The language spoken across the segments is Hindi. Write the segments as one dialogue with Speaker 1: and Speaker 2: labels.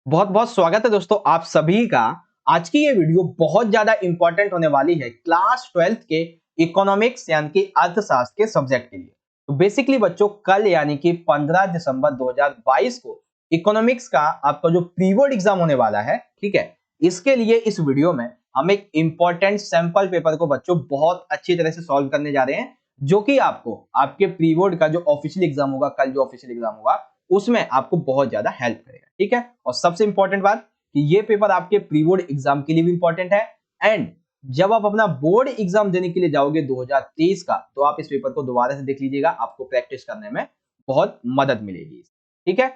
Speaker 1: बहुत बहुत स्वागत है दोस्तों आप सभी का। आज की ये वीडियो बहुत ज्यादा इंपॉर्टेंट होने वाली है क्लास 12th के इकोनॉमिक्स यानी कि अर्थशास्त्र के सब्जेक्ट के लिए। तो बेसिकली बच्चों कल यानी कि 15 दिसंबर 2022 को इकोनॉमिक्स का आपका जो प्री बोर्ड एग्जाम होने वाला है, ठीक है। इसके लिए इस वीडियो में हम एक इंपॉर्टेंट सैंपल पेपर को बच्चों बहुत अच्छी तरह से सॉल्व करने जा रहे हैं, जो कि आपको आपके प्री बोर्ड का जो ऑफिशियल एग्जाम होगा, कल जो ऑफिशियल एग्जाम होगा उसमें आपको बहुत ज्यादा हेल्प करेगा, ठीक है। और सबसे इंपॉर्टेंट बात कि ये पेपर आपके प्री बोर्ड एग्जाम के लिए भी इंपॉर्टेंट है एंड जब आप अपना बोर्ड एग्जाम देने के लिए जाओगे 2023 का, तो आप इस पेपर को दोबारा से देख लीजिएगा, आपको प्रैक्टिस करने में बहुत मदद मिलेगी, ठीक है।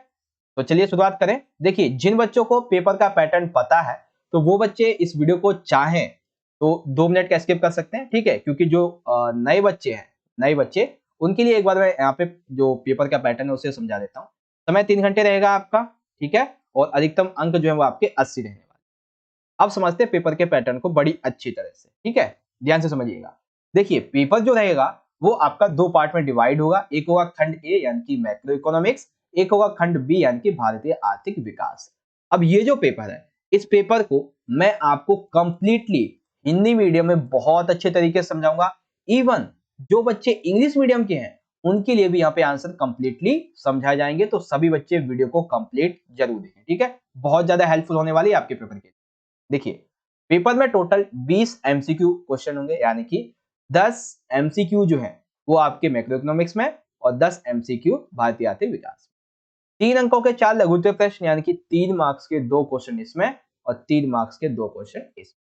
Speaker 1: तो चलिए शुरुआत करें। देखिए, जिन बच्चों को पेपर का पैटर्न पता है तो वो बच्चे इस वीडियो को चाहें तो 2 मिनट का स्किप कर सकते हैं, ठीक है, क्योंकि जो नए बच्चे हैं, नए बच्चे उनके लिए एक बार मैं यहाँ पे जो पेपर का पैटर्न है उसे समझा देता हूँ। समय 3 घंटे रहेगा आपका, ठीक है, और अधिकतम अंक जो है वो आपके 80 रहने वाले। अब समझते हैं पेपर के पैटर्न को बड़ी अच्छी तरह से, ठीक है। ध्यान से समझिएगा। देखिए, पेपर जो रहेगा वो आपका 2 पार्ट में डिवाइड होगा। एक होगा खंड ए यानी कि मैक्रो इकोनॉमिक्स, एक होगा खंड बी यानी कि भारतीय आर्थिक विकास। अब ये जो पेपर है, इस पेपर को मैं आपको कंप्लीटली हिंदी मीडियम में बहुत अच्छे तरीके से समझाऊंगा। इवन जो बच्चे इंग्लिश मीडियम के हैं उनके लिए भी यहाँ पे आंसर कंप्लीटली समझाए जाएंगे, तो सभी बच्चे वीडियो को कंप्लीट जरूर देखें, ठीक है। बहुत ज्यादा हेल्पफुल होने वाली है आपके पेपर के लिए। देखिए, पेपर में टोटल 20 एमसीक्यू क्वेश्चन होंगे, यानी कि 10 एमसीक्यू जो है वो आपके मैक्रो इकोनॉमिक्स में और 10 एमसीक्यू भारतीय आर्थिक विकास में। 3 अंकों के 4 लघु उत्तर प्रश्न, यानी कि 3 मार्क्स के 2 क्वेश्चन इसमें और 3 मार्क्स के 2 क्वेश्चन इसमें।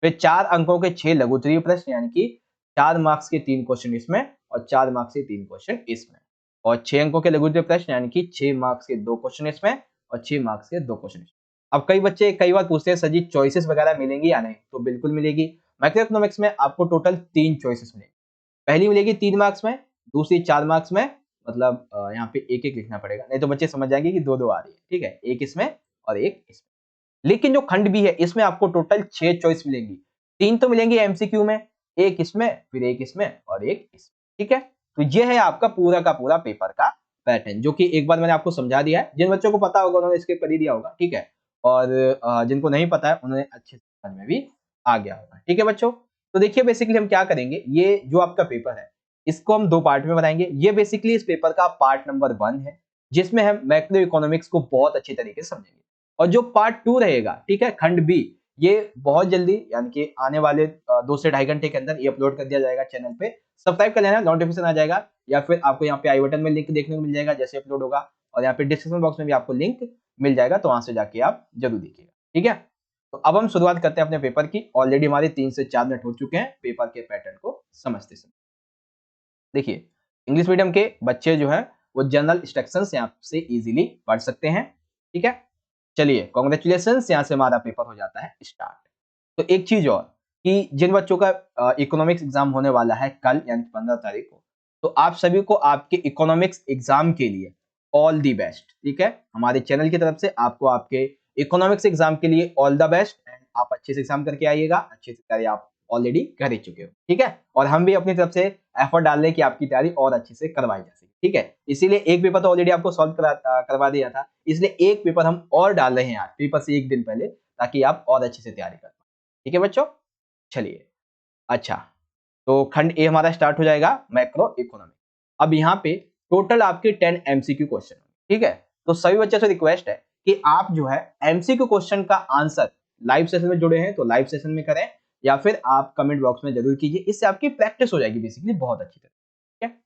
Speaker 1: फिर 4 अंकों के 6 लघु उत्तरीय प्रश्न, यानी कि 4 मार्क्स के 3 क्वेश्चन इसमें और 4 मार्क्स के 3 क्वेश्चन इसमें। और 6 अंकों के लघु उत्तरीय प्रश्न, यानी कि 6 मार्क्स के 2 क्वेश्चन इसमें और 6 मार्क्स के 2 क्वेश्चन इसमें। अब कई बच्चे कई बार पूछते हैं सर जी चॉइसेस वगैरह मिलेंगी या नहीं, तो बिल्कुल मिलेगी। मैक्रो इकोनॉमिक्स में आपको टोटल 3 चॉइसेस मिलेंगी। पहली मिलेगी 3 मार्क्स में, दूसरी 4 मार्क्स में, मतलब यहाँ पे एक एक लिखना पड़ेगा, नहीं तो बच्चे समझ जाएंगे कि दो दो आ रही है, ठीक है, एक इसमें और एक इसमें। लेकिन जो खंड बी है इसमें आपको टोटल 6 चॉइस मिलेंगी। 3 तो मिलेंगी एमसीक्यू में, एक इसमें, फिर एक इसमें और एक इसमें, ठीक है। तो ये है आपका पूरा का पूरा पेपर का पैटर्न, जो कि एक बार मैंने आपको समझा दिया है। जिन बच्चों को पता होगा उन्होंने स्किप कर ही दिया होगा, ठीक है, और जिनको नहीं पता है उन्होंने अच्छे से समझ में भी आ गया होगा, ठीक है बच्चों। तो देखिए, बेसिकली हम क्या करेंगे, ये जो आपका पेपर है इसको हम 2 पार्ट में बनाएंगे। ये बेसिकली इस पेपर का पार्ट नंबर 1 है, जिसमें हम मैक्रो इकोनॉमिक्स को बहुत अच्छी तरीके से समझेंगे। और जो पार्ट 2 रहेगा, ठीक है, खंड बी, ये बहुत जल्दी यानी कि आने वाले 2 से ढाई घंटे के अंदर ये अपलोड कर दिया जाएगा चैनल पे। सब्सक्राइब कर लेना, नोटिफिकेशन आ जाएगा, या फिर आपको यहाँ पे आई बटन में लिंक देखने को मिल जाएगा जैसे अपलोड होगा, और यहाँ पे डिस्क्रिप्शन बॉक्स में भी आपको लिंक मिल जाएगा, तो वहां से जाके आप जरूर देखिएगा, ठीक है। तो अब हम शुरुआत करते हैं अपने पेपर की। ऑलरेडी हमारे 3 से 4 मिनट हो चुके हैं पेपर के पैटर्न को समझते समय। देखिए, इंग्लिश मीडियम के बच्चे जो है वो जनरल इंस्ट्रक्शंस यहाँ से इजीली पढ़ सकते हैं, ठीक है। चलिए, कॉन्ग्रेचुलेशंस, यहाँ से हमारा पेपर हो जाता है स्टार्ट। तो एक चीज और कि जिन बच्चों का इकोनॉमिक्स एग्जाम होने वाला है कल यानी 15 तारीख को, तो आप सभी को आपके इकोनॉमिक्स एग्जाम के लिए ऑल दी बेस्ट, ठीक है। हमारे चैनल की तरफ से आपको आपके इकोनॉमिक्स एग्जाम के लिए ऑल द बेस्ट एंड आप अच्छे से एग्जाम करके आइएगा। अच्छे से तैयारी आप ऑलरेडी कर ही चुके हो, ठीक है, और हम भी अपनी तरफ से एफर्ट डाल रहे हैं कि आपकी तैयारी और अच्छे से करवाई जा सके, ठीक है। इसीलिए एक पेपर तो ऑलरेडी आपको सॉल्व करवा दिया था, इसलिए एक पेपर हम और डाल रहे हैं आज पेपर से एक दिन पहले, ताकि आप और अच्छे से तैयारी कर पाए, ठीक है बच्चों। चलिए, अच्छा, तो खंड ए हमारा स्टार्ट हो जाएगा, मैक्रो इकोनॉमिक। अब यहाँ पे टोटल आपके 10 एमसीक्यू क्वेश्चन, ठीक है। तो सभी बच्चों से रिक्वेस्ट है कि आप जो है एमसीक्यू क्वेश्चन का आंसर लाइव सेशन में जुड़े हैं तो लाइव सेशन में करें, या फिर आप कमेंट बॉक्स में जरूर कीजिए, इससे आपकी प्रैक्टिस हो जाएगी बेसिकली बहुत अच्छी तरह, ठीक है।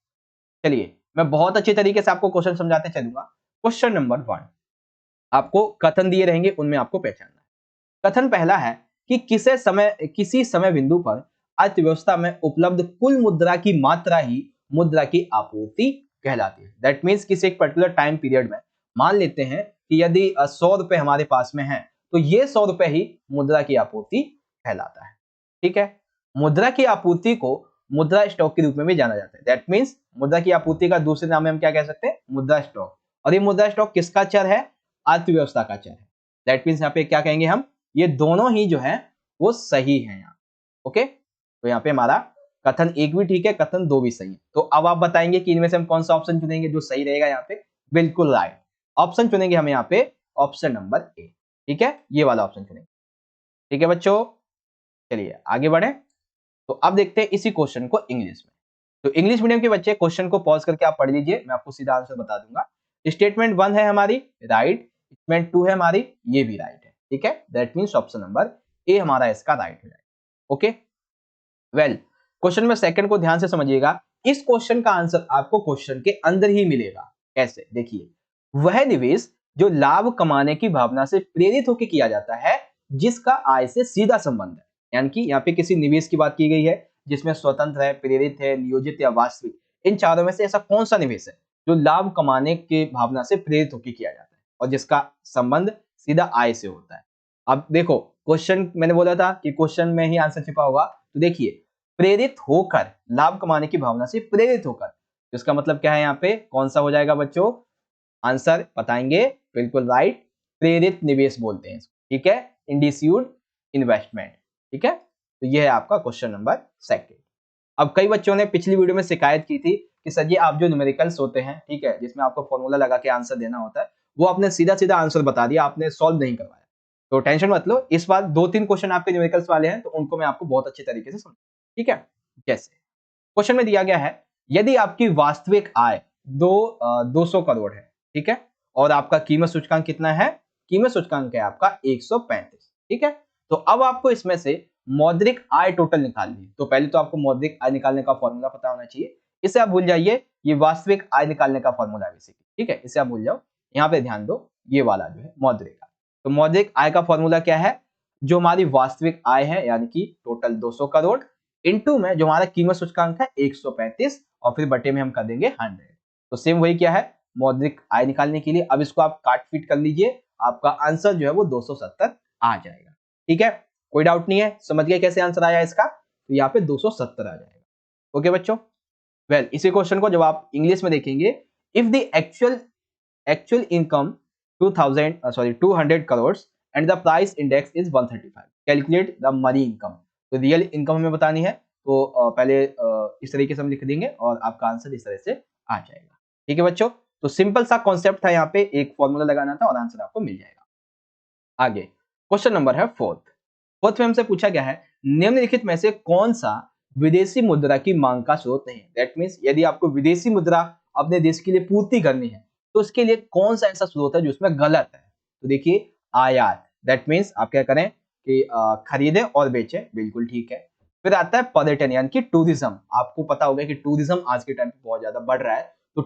Speaker 1: चलिए, मैं बहुत अच्छे तरीके से आपको क्वेश्चन समझाते चलूंगा। क्वेश्चन नंबर 1, आपको कथन दिए रहेंगे, उनमें आपको पहचानना है। कथन पहला है कि किसी समय बिंदु पर अर्थव्यवस्था में उपलब्ध कुल मुद्रा की मात्रा ही मुद्रा की आपूर्ति कहलाती है। दैट मीन्स किसी एक पर्टिकुलर टाइम पीरियड में मान लेते हैं कि यदि 100 रुपए हमारे पास में है, तो ये 100 रुपए ही मुद्रा की आपूर्ति कहलाता है, ठीक है। मुद्रा की आपूर्ति को मुद्रा स्टॉक के रूप में भी जाना जाता है। दैट मीन्स मुद्रा की आपूर्ति का दूसरे नाम में हम क्या कह सकते हैं, मुद्रा स्टॉक। और ये मुद्रा स्टॉक किसका चर है, अर्थव्यवस्था का चर है। दैट मीन्स यहाँ पे क्या कहेंगे हम, ये दोनों ही जो है वो सही है यहाँ, ओके। तो यहाँ पे हमारा कथन 1 भी ठीक है, कथन 2 भी सही है। तो अब आप बताएंगे कि इनमें से हम कौन सा ऑप्शन चुनेंगे जो सही रहेगा यहाँ पे। बिल्कुल राइट ऑप्शन चुनेंगे हम यहाँ पे, ऑप्शन नंबर ए। ठीक है, ये वाला ऑप्शन चुनेंगे। ठीक है बच्चों, चलिए आगे बढ़े। तो अब देखते हैं इसी क्वेश्चन को इंग्लिश में। तो इंग्लिश मीडियम के बच्चे क्वेश्चन को पॉज करके आप पढ़ लीजिए, मैं आपको सीधा आंसर बता दूंगा। स्टेटमेंट 1 है हमारी राइट, स्टेटमेंट 2 है हमारी, ये भी राइट है। ठीक है, that means option number A हमारा इसका राइट हो जाएगा। ओके, वेल क्वेश्चन में सेकंड को ध्यान से समझिएगा। इस क्वेश्चन का आंसर आपको क्वेश्चन के अंदर ही मिलेगा। कैसे, देखिए, वह निवेश जो लाभ कमाने की भावना से प्रेरित होकर किया जाता है, जिसका आय से सीधा संबंध है। यानी कि यहाँ पे किसी निवेश की बात की गई है जिसमें स्वतंत्र है, प्रेरित है, नियोजित या वास्तविक, इन चारों में से ऐसा कौन सा निवेश है जो लाभ कमाने की भावना से प्रेरित होकर किया जाता है और जिसका संबंध सीधा आय से होता है। अब देखो, क्वेश्चन मैंने बोला था कि क्वेश्चन में ही आंसर छिपा होगा, तो देखिए, प्रेरित होकर, लाभ कमाने की भावना से प्रेरित होकर, इसका मतलब क्या है, यहाँ पे कौन सा हो जाएगा बच्चों, आंसर बताएंगे, बिल्कुल राइट, प्रेरित निवेश बोलते हैं इसको। ठीक है, इंड्यूस्ड इन्वेस्टमेंट। ठीक है, तो ये है आपका क्वेश्चन नंबर सेकंड। अब कई बच्चों ने पिछली वीडियो में शिकायत की थी कि सर जी आप जो न्यूमेरिकल्स होते हैं, ठीक है, जिसमें आपको फॉर्मूला लगा के आंसर देना होता है, वो आपने सीधा सीधा आंसर बता दिया, आपने सॉल्व नहीं करवाया। तो टेंशन मत लो, इस बार 2-3 क्वेश्चन आपके न्यूमेरिकल्स वाले हैं, तो उनको मैं आपको बहुत अच्छे तरीके से समझ। ठीक है, जैसे क्वेश्चन में दिया गया है, यदि आपकी वास्तविक आय 200 करोड़ है, ठीक है, और आपका कीमत सूचकांक कितना है, कीमत सूचकांक है आपका 135। ठीक है, तो अब आपको इसमें से मौद्रिक आय टोटल निकालनी है। तो पहले तो आपको मौद्रिक आय निकालने का फॉर्मूला पता होना चाहिए, इसे आप भूल जाइए, ये वास्तविक आय निकालने का फॉर्मूला है बेसिकली। ठीक है, इसे आप भूल जाओ, यहाँ पे ध्यान दो, ये वाला जो है मौद्रिक आय। तो मौद्रिक आय का फॉर्मूला क्या है, जो हमारी वास्तविक आय है यानी कि टोटल 200 करोड़ इनटू में जो हमारा कीमत सूचकांक है 135 और फिर बटे में हम कर देंगे 100। तो सेम वही क्या है, मौद्रिक आय निकालने के लिए अब इसको आप काट पीट कर लीजिए, आपका आंसर जो है वो 270 आ जाएगा। ठीक है, कोई डाउट नहीं है, समझ गए कैसे आंसर आया इसका, तो यहाँ पे 270 आ जाएगा। ओके बच्चों, वेल इसी क्वेश्चन को जब आप इंग्लिश में देखेंगे, if the actual income 200 crore and the price index is 135, calculate the money income. तो रियल इनकम हमें बतानी है, तो पहले इस तरीके से हम लिख देंगे और आपका आंसर इस तरह से आ जाएगा। ठीक है बच्चों, तो सिंपल सा कॉन्सेप्ट था, यहाँ पे एक फॉर्मूला लगाना था और आंसर आपको मिल जाएगा। आगे क्वेश्चन नंबर है फोर्थ में हमसे पूछा गया है, निम्नलिखित में से कौन सा विदेशी मुद्रा की मांग का स्रोत नहीं है। दैट मींस यदि आपको विदेशी मुद्रा अपने देश के लिए पूर्ति करनी है, तो उसके लिए कौन सा ऐसा स्रोत है जो इसमें गलत है। तो देखिए, आयात, दैट मींस आप क्या करें कि खरीदें और बेचें, बिल्कुल ठीक है। फिर आता है पर्यटन यानी कि टूरिज्म, आपको पता होगा कि टूरिज्म आज के टाइम पे बहुत ज्यादा बढ़ रहा है, तो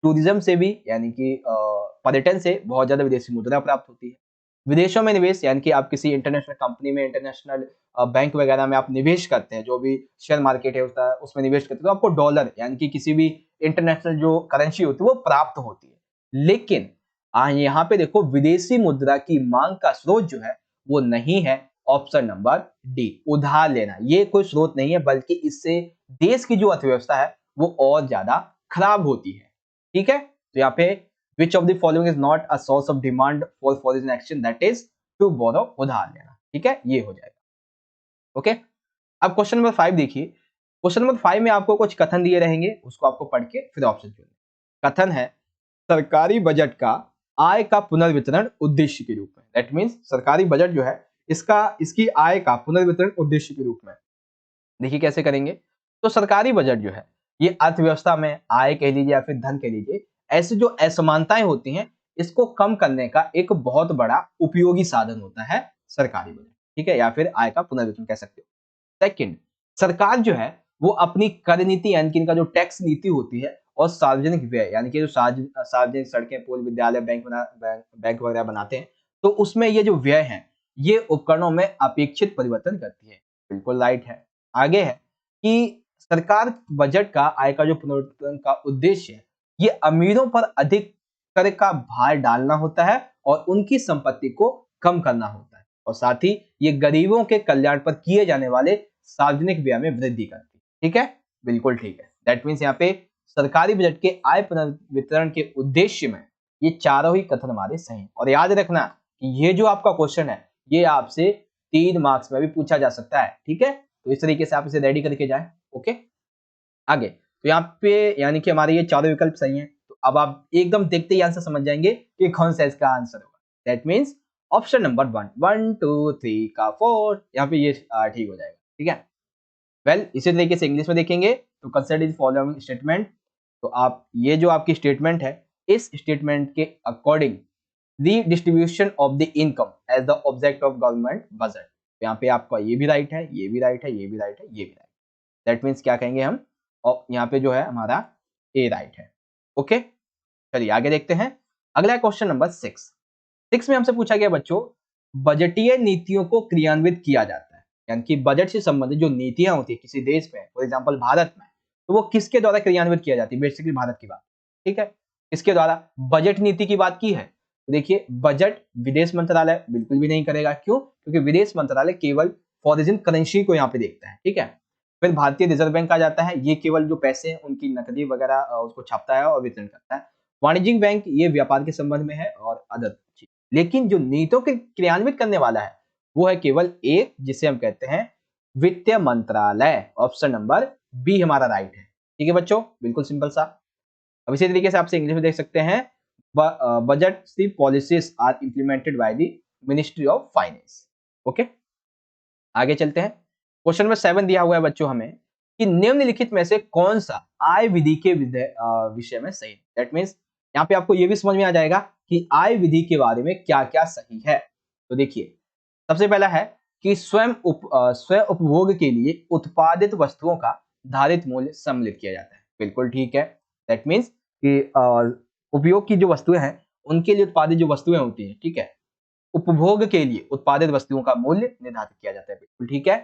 Speaker 1: टूरिज्म से भी यानी कि पर्यटन से बहुत ज्यादा विदेशी मुद्रा प्राप्त होती है। विदेशों में निवेश यानी कि आप किसी इंटरनेशनल कंपनी में, इंटरनेशनल बैंक वगैरह में आप निवेश करते हैं, जो भी शेयर मार्केट है होता है उसमें निवेश करते हैं, तो आपको डॉलर यानी कि किसी भी इंटरनेशनल जो करेंसी होती है वो प्राप्त होती है। लेकिन यहाँ पे देखो, विदेशी मुद्रा की मांग का स्रोत जो है वो नहीं है, ऑप्शन नंबर डी, उधार लेना। ये कोई स्रोत नहीं है, बल्कि इससे देश की जो अर्थव्यवस्था है वो और ज्यादा खराब होती है। ठीक है, तो यहाँ पे which of the following is not a source of demand for foreign exchange, that is to borrow, उधार लेना। ठीक है, ये हो जाएगा। ओके, अब क्वेश्चन नंबर 5 देखिए। क्वेश्चन नंबर 5 में आपको कुछ कथन दिए रहेंगे, उसको आपको पढ़ के फिर ऑप्शन चुनिए। कथन है, सरकारी बजट का आय का पुनर्वितरण उद्देश्य के रूप में। दैट मींस सरकारी बजट जो है इसकी आय का पुनर्वितरण उद्देश्य के रूप में। देखिए कैसे करेंगे, तो सरकारी बजट जो है ये अर्थव्यवस्था में आय कह लीजिए या फिर धन कह लीजिए, ऐसी जो असमानताएं होती हैं इसको कम करने का एक बहुत बड़ा उपयोगी साधन होता है सरकारी बजट। ठीक है, या फिर आय का पुनर्वितरण कह सकते हो। सेकंड, सरकार जो है वो अपनी कर नीति यानी कि इनका जो टैक्स नीति होती है और सार्वजनिक व्यय यानी कि जो सार्वजनिक सड़कें, पुल, विद्यालय, बैंक वगैरह बनाते हैं, तो उसमें ये जो व्यय है ये उपकरणों में अपेक्षित परिवर्तन करती है। बिल्कुल राइट है। आगे है कि सरकार बजट का आय का जो पुनर्वितरण का उद्देश्य है ये अमीरों पर अधिक कर का भार डालना होता है और उनकी संपत्ति को कम करना होता है, और साथ ही ये गरीबों के कल्याण पर किए जाने वाले सार्वजनिक व्यय में वृद्धि करती है। ठीक है, बिल्कुल ठीक है। दैट मीन्स यहाँ पे सरकारी बजट के आय पुनर्वितरण के उद्देश्य में ये चारों ही कथन हमारे सही हैं। और याद रखना कि ये जो आपका क्वेश्चन है ये आपसे 3 मार्क्स में भी पूछा जा सकता है। ठीक है, तो इस तरीके से आप इसे रेडी करके जाएं। ओके, आगे तो यहाँ पे यानी कि हमारे ये चारों विकल्प सही हैं, तो अब आप एकदम देखते ही आंसर समझ जाएंगे कि कौन सा इसका आंसर होगा। दैट मीन्स ऑप्शन नंबर 1 1 2 3 का 4, यहाँ पे ये ठीक हो जाएगा। ठीक है, वेल इसी तरीके से इंग्लिश में देखेंगे तो कंसिडर द फॉलोइंग स्टेटमेंट। तो आप ये जो आपकी स्टेटमेंट है, इस स्टेटमेंट के according the distribution of the income as the object of government budget. यहाँ पे आपका ये भी राइट है, ये भी राइट है, ये भी राइट है, ये भी राइट है। दैट मीन्स क्या कहेंगे हम, और यहाँ पे जो है हमारा ए राइट है। ओके, चलिए आगे देखते हैं। अगला क्वेश्चन नंबर 6 में हमसे पूछा गया बच्चों, बजटीय नीतियों को क्रियान्वित किया जाता है, यानी कि बजट से संबंधित जो नीतियां होती है किसी देश में, फॉर एग्जांपल भारत में, तो वो किसके द्वारा क्रियान्वित किया जाती है, बेसिकली भारत की बात। ठीक है, किसके द्वारा बजट नीति की बात की है, तो देखिए बजट विदेश मंत्रालय बिल्कुल भी नहीं करेगा। क्यों? क्योंकि विदेश मंत्रालय केवल फॉरेन करेंसी को यहाँ पे देखता है। ठीक है, फिर भारतीय रिजर्व बैंक आ जाता है, ये केवल जो पैसे हैं उनकी नकदी वगैरह उसको छापता है और वितरण करता है। वाणिज्यिक बैंक ये व्यापार के संबंध में है और अदर चीज। लेकिन जो नीतियों के क्रियान्वित करने वाला है वो है केवल एक, जिसे हम कहते हैं वित्त मंत्रालय। ऑप्शन नंबर बी हमारा राइट है। ठीक है बच्चों, बिल्कुल सिंपल सा। अब इसी तरीके से आपसे इंग्लिश में देख सकते हैं, budget policies are implemented by the ministry of finance. Okay, आगे चलते हैं। क्वेश्चन नंबर 7 दिया हुआ है बच्चों हमें कि निम्नलिखित में से कौन सा आय विधि के विषय में सही है। दैट मीन्स यहाँ पे आपको ये भी समझ में आ जाएगा कि आय विधि के बारे में क्या क्या सही है। तो देखिए, सबसे पहला है कि स्वयं उपभोग के लिए उत्पादित वस्तुओं का धारित मूल्य सम्मिलित किया जाता है। बिल्कुल ठीक है। दैट मीन्स कि उपयोग की जो वस्तुएं हैं उनके लिए उत्पादित जो वस्तुएं होती हैं, ठीक है, उपभोग के लिए उत्पादित वस्तुओं का मूल्य निर्धारित किया जाता है। बिल्कुल ठीक है।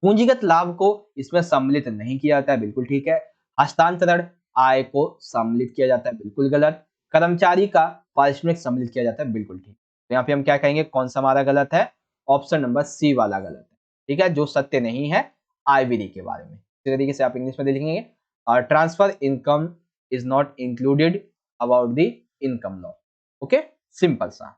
Speaker 1: पूंजीगत लाभ को इसमें सम्मिलित नहीं किया जाता है। बिल्कुल ठीक है। हस्तांतरण आय को सम्मिलित किया जाता है। बिल्कुल गलत। कर्मचारी का पारिश्रमिक सम्मिलित किया जाता है। बिल्कुल ठीक। तो यहाँ पे हम क्या कहेंगे, कौन सा हमारा गलत है, ऑप्शन नंबर सी वाला गलत है। ठीक है, जो सत्य नहीं है आय विधि के बारे में। इस तरीके से आप इंग्लिश में लिखेंगे, transfer income is not included about the income law. Okay, simple सा।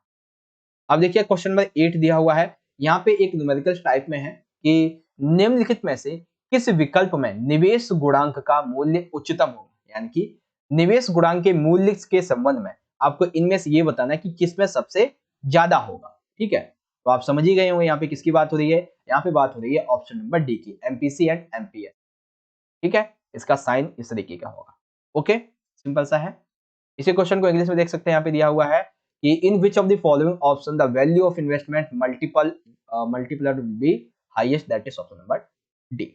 Speaker 1: अब देखिए क्वेश्चन नंबर 8 दिया हुआ है, यहाँ पे एक न्यूमेरिकल टाइप में है कि निम्नलिखित में से किस विकल्प में निवेश गुणांक का मूल्य उच्चतम होगा, यानी कि निवेश गुणांक के मूल्य के संबंध में आपको इनमें से ये बताना है कि किसमें सबसे ज्यादा होगा। ठीक है, तो आप समझ ही गए होंगे यहाँ पे किसकी बात हो रही है, यहाँ पे बात हो रही है ऑप्शन नंबर डी की, एमपीसी एंड एमपीएस। ठीक है, इसका साइन इस तरीके का होगा। ओके, सिंपल सा है। इसी क्वेश्चन को इंग्लिश में देख सकते हैं, यहाँ पे दिया हुआ है कि in which of the following option the value of investment multiplier will be highest, that is option number D.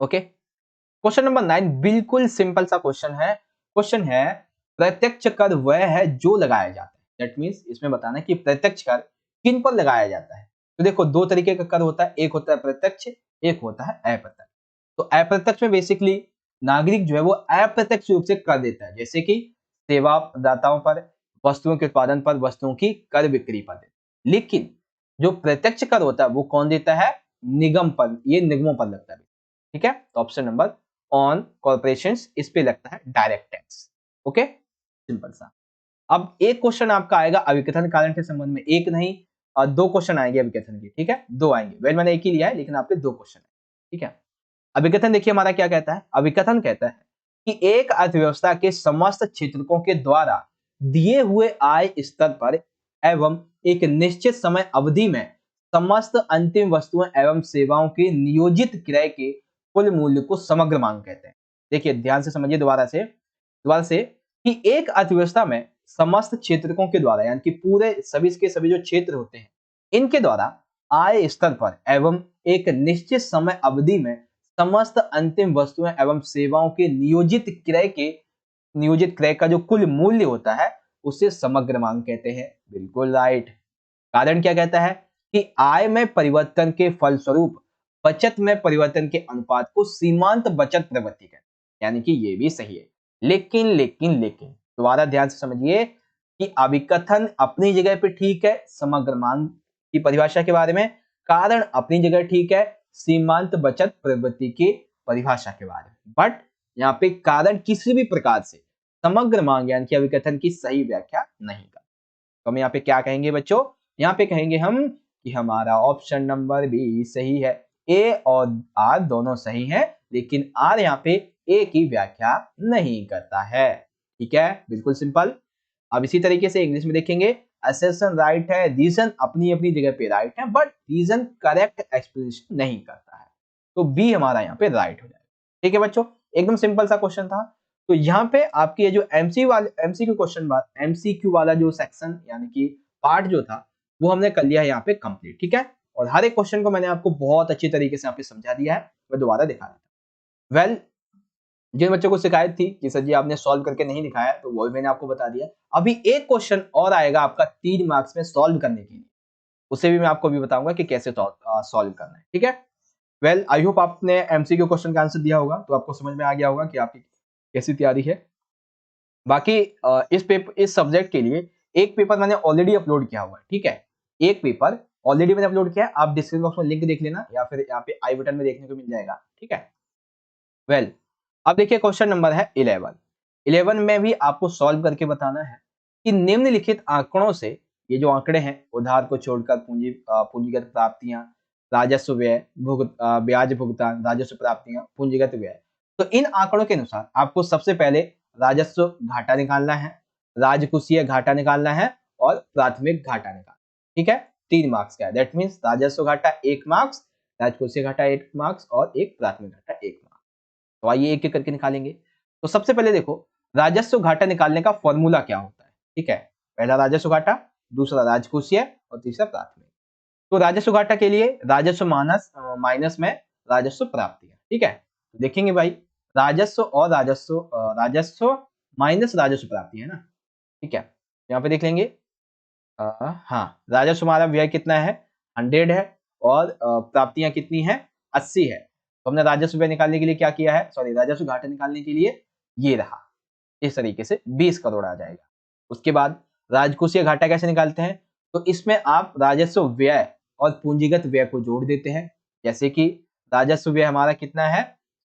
Speaker 1: Okay, question number 9 बिल्कुल सिंपल सा क्वेश्चन है। क्वेश्चन है प्रत्यक्ष कर वह है जो लगाया जाता है। दैट मींस इसमें बताना है कि प्रत्यक्ष कर किन पर लगाया जाता है। तो देखो दो तरीके का कर होता है, एक होता है प्रत्यक्ष, एक होता है अप्रत्यक्ष। तो अप्रत्यक्ष में बेसिकली नागरिक जो है वो अप्रत्यक्ष रूप से कर देता है, जैसे कि सेवा प्रदाताओं पर, वस्तुओं के उत्पादन पर, वस्तुओं की कर बिक्री पर देता है। लेकिन जो प्रत्यक्ष कर होता है वो कौन देता है, निगम पर, ये निगमों पर लगता है। ठीक है, तो ऑप्शन नंबर ऑन कॉर्पोरेशंस, इस पे लगता है डायरेक्ट टैक्स। ओके, सिंपल सा। अब एक क्वेश्चन आपका आएगा अभिकथन कारण के संबंध में, एक नहीं और दो क्वेश्चन आएंगे अभिकथन के। ठीक है, दो आएंगे। वेल मैंने एक ही लिया है लेकिन आपके दो क्वेश्चन है। ठीक है, अभिकथन देखिए हमारा क्या कहता है। अभिकथन कहता है कि एक अर्थव्यवस्था के समस्त क्षेत्रकों के द्वारा दिए हुए आय स्तर पर एवं एक निश्चित समय अवधि में समस्त अंतिम वस्तुएं एवं सेवाओं के नियोजित क्रय के कुल मूल्य को समग्र मांग कहते हैं। देखिए ध्यान से समझिए दोबारा से कि एक अर्थव्यवस्था में समस्त क्षेत्रकों के द्वारा, यानी कि पूरे सभी के सभी जो क्षेत्र होते हैं इनके द्वारा आय स्तर पर एवं एक निश्चित समय अवधि में समस्त अंतिम वस्तुएं एवं सेवाओं के नियोजित क्रय का जो कुल मूल्य होता है उसे समग्र मांग कहते हैं। बिल्कुल राइट। कारण क्या कहता है कि आय में परिवर्तन के फलस्वरूप बचत में परिवर्तन के अनुपात को सीमांत बचत प्रवृत्ति कहते हैं, यानी कि ये भी सही है। लेकिन दोबारा ध्यान से समझिए कि अभिकथन अपनी जगह पे ठीक है समग्र मांग की परिभाषा के बारे में, कारण अपनी जगह ठीक है सीमांत बचत प्रवृत्ति की परिभाषा के बारे में, बट यहाँ पे कारण किसी भी प्रकार से समग्र मांग यानी कि अभिकथन की सही व्याख्या नहीं कर। तो हम यहाँ पे क्या कहेंगे बच्चों, यहाँ पे कहेंगे हम कि हमारा ऑप्शन नंबर बी सही है। ए और आर दोनों सही हैं, लेकिन आर यहाँ पे ए की व्याख्या नहीं करता है। ठीक है, बिल्कुल सिंपल। अब इसी तरीके से इंग्लिश में देखेंगे, असेसन राइट है, रीजन अपनी अपनी जगह पे राइट है, बट रीजन करेक्ट एक्सप्लेनेशन नहीं करता है, तो बी हमारा यहाँ पे राइट हो जाएगा। ठीक है बच्चों, एकदम सिंपल सा क्वेश्चन था। तो यहाँ पे आपकी ये जो एमसीक्यू क्वेश्चन एमसीक्यू वाला जो सेक्शन यानी कि पार्ट जो था वो हमने कर लिया है यहाँ पे कंप्लीट। ठीक है, और हर एक क्वेश्चन को मैंने आपको बहुत अच्छी तरीके से यहाँ पे समझा दिया है, मैं दोबारा दिखा देता हूँ। वेल, जिन बच्चों को शिकायत थी कि सर जी आपने सॉल्व करके नहीं दिखाया, तो वो भी मैंने आपको बता दिया। अभी एक क्वेश्चन और आएगा आपका 3 मार्क्स में सॉल्व करने के लिए, उसे भी मैं आपको अभी बताऊंगा कि कैसे सॉल्व करना है। ठीक है, वेल आई होप आपने एमसीक्यू क्वेश्चन का आंसर दिया होगा, तो आपको समझ में आ गया होगा कि आपकी कैसी तैयारी है। बाकी इस सब्जेक्ट के लिए एक पेपर मैंने ऑलरेडी अपलोड किया हुआ है। ठीक है, एक पेपर ऑलरेडी मैंने अपलोड किया है, आप डिस्क्रिप्शन बॉक्स में लिंक देख लेना या फिर यहाँ पे आई बटन में देखने को मिल जाएगा। ठीक है, वेल अब देखिए क्वेश्चन नंबर है 11 में भी आपको सॉल्व करके बताना है कि निम्नलिखित आंकड़ों से, ये जो आंकड़े हैं उधार को छोड़कर पूंजीगत प्राप्तियां, राजस्व व्यय, ब्याज भुगतान, राजस्व प्राप्तियां, पूंजीगत व्यय, तो इन आंकड़ों के अनुसार आपको सबसे पहले राजस्व घाटा निकालना है, राजकोषीय घाटा निकालना है और प्राथमिक घाटा निकालना। ठीक है, 3 मार्क्स का है, दैट मीन्स राजस्व घाटा 1 मार्क्स, राजकोषीय घाटा 1 मार्क्स और एक प्राथमिक घाटा 1 मार्क्स। तो आइए एक एक करके निकालेंगे। तो सबसे पहले देखो राजस्व घाटा निकालने का फॉर्मूला क्या होता है। ठीक है, पहला राजस्व घाटा, दूसरा राजकोषीय और तीसरा प्राथमिक। तो राजस्व घाटा के लिए राजस्व माइनस में राजस्व प्राप्तियां। ठीक है, तो देखेंगे भाई राजस्व माइनस राजस्व प्राप्ति है ना। ठीक है, यहाँ पे देख लेंगे। हाँ, राजस्व हमारा व्यय कितना है 100 है और प्राप्तियां कितनी है 80 है। तो हमने राजस्व व्यय निकालने के लिए क्या किया है, सॉरी राजस्व घाटा निकालने के लिए ये रहा, इस तरीके से 20 करोड़ आ जाएगा। उसके बाद राजकोषीय घाटा कैसे निकालते हैं, तो इसमें आप राजस्व व्यय और पूंजीगत व्यय को जोड़ देते हैं। जैसे कि राजस्व व्यय हमारा कितना है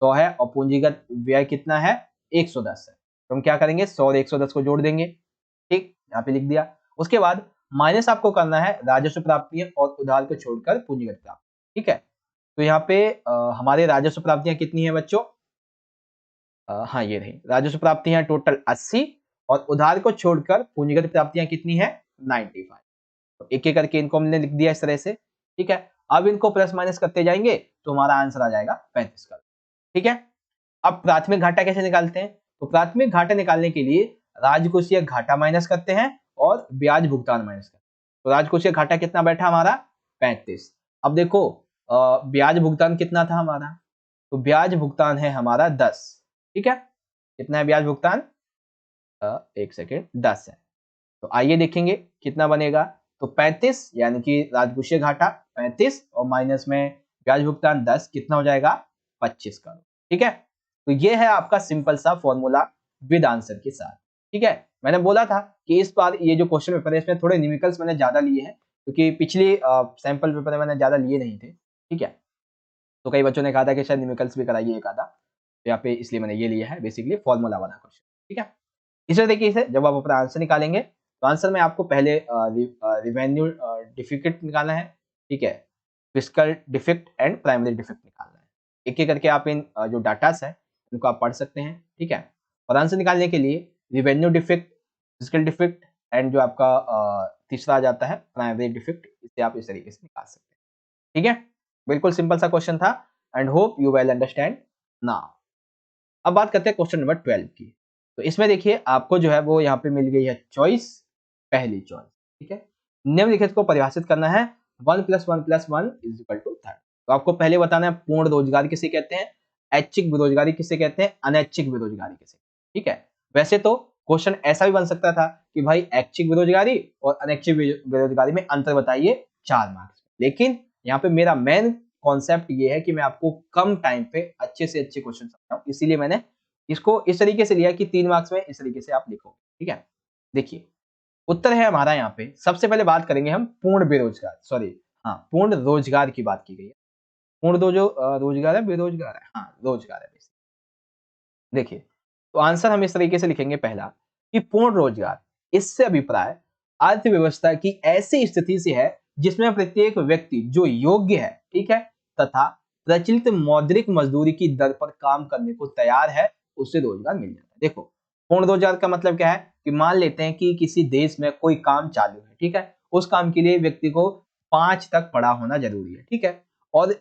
Speaker 1: 100 है और पूंजीगत व्यय कितना है 110 है, तो हम क्या करेंगे 100 और 110 को जोड़ देंगे। ठीक, यहाँ पे लिख दिया। उसके बाद माइनस आपको करना है राजस्व प्राप्तियां और उधार को छोड़कर पूंजीगत प्राप्ति। ठीक है, तो यहाँ पे हमारे राजस्व प्राप्तियां कितनी है बच्चों, हाँ ये रही राजस्व प्राप्तियां टोटल 80 और उधार को छोड़कर पूंजीगत प्राप्तियां कितनी है 95। तो एक एक करके इनको हमने लिख दिया इस तरह से। ठीक है, अब इनको प्लस माइनस करते जाएंगे तो हमारा आंसर आ जाएगा 35 का। ठीक है, अब प्राथमिक घाटा कैसे निकालते हैं, तो प्राथमिक घाटा निकालने के लिए राजकोषीय घाटा माइनस करते हैं और ब्याज भुगतान माइनस करते हैं। तो राजकोषीय घाटा कितना बैठा हमारा 35। अब देखो ब्याज भुगतान कितना था हमारा, तो ब्याज भुगतान है हमारा 10। ठीक है, कितना है ब्याज भुगतान, एक सेकेंड 10 है। तो आइए देखेंगे कितना बनेगा, तो 35 यानी कि राजकोषीय घाटा 35 और माइनस में ब्याज भुगतान 10, कितना हो जाएगा 25 का। ठीक है, तो ये है आपका सिंपल सा फॉर्मूला विद आंसर के साथ। ठीक है, मैंने बोला था कि इस बार ये जो क्वेश्चन पेपर है इसमें थोड़े न्यूमेरिकल्स मैंने ज्यादा लिए हैं, क्योंकि पिछली सैंपल पेपर में मैंने ज्यादा लिए नहीं थे। ठीक है, तो कई बच्चों ने कहा था कि शायद न्यूमेरिकल्स भी कराइए एक आधा, तो यहाँ पे इसलिए मैंने ये लिया है बेसिकली फॉर्मूला वाला क्वेश्चन। ठीक है, इसे देखिए, इसे जब आप अपना आंसर निकालेंगे तो आंसर में आपको पहले रिवेन्यू डिफिकल्ट निकालना है। ठीक है, fiscal defect and primary defect निकालना है। एक एक करके आप इन जो डाटास है इनको आप पढ़ सकते हैं। ठीक है, और आंसर निकालने के लिए revenue defect, fiscal defect and जो आपका तीसरा आ जाता है प्राइमरी डिफेक्ट, इसे आप इस तरीके से निकाल सकते हैं। ठीक है, बिल्कुल सिंपल सा क्वेश्चन था and hope you well understand now. अब बात करते हैं क्वेश्चन नंबर 12 की। तो इसमें देखिए आपको जो है वो यहाँ पे मिल गई है चॉइस, पहली चॉइस। ठीक है, निम्नलिखित को परिभाषित करना है 1 + 1 + 1 = 3। तो आपको पहले बताना है पूर्ण रोजगार किसे कहते हैं, ऐच्छिक बेरोजगारी किसे कहते हैं, अनैच्छिक बेरोजगारी किसे। ठीक है, वैसे तो क्वेश्चन ऐसा भी बन सकता था कि भाई ऐच्छिक बेरोजगारी और अनैच्छिक बेरोजगारी में अंतर बताइए 4 मार्क्स, लेकिन यहाँ पे मेरा मेन कॉन्सेप्ट ये है कि मैं आपको कम टाइम पे अच्छे से अच्छे क्वेश्चन समझाऊं, इसीलिए मैंने इसको इस तरीके से लिया कि 3 मार्क्स में इस तरीके से आप लिखो। ठीक है, देखिए उत्तर है हमारा यहाँ पे, सबसे पहले बात करेंगे हम पूर्ण बेरोजगार, सॉरी हाँ पूर्ण रोजगार की बात की गई है। पूर्ण जो रोजगार है बेरोजगार है, हाँ रोजगार है। देखिए तो आंसर हम इस तरीके से लिखेंगे पहला कि पूर्ण रोजगार, इससे अभिप्राय अर्थव्यवस्था की ऐसी स्थिति से है जिसमें प्रत्येक व्यक्ति जो योग्य है, ठीक है, तथा प्रचलित मौद्रिक मजदूरी की दर पर काम करने को तैयार है, उससे रोजगार मिल जाता है। देखो पूर्ण रोजगार का मतलब क्या है कि मान लेते हैं कि किसी देश में कोई काम चालू है, ठीक है। उस काम के लिए व्यक्ति को 5 तक पढ़ा होना जरूरी है, ठीक है। और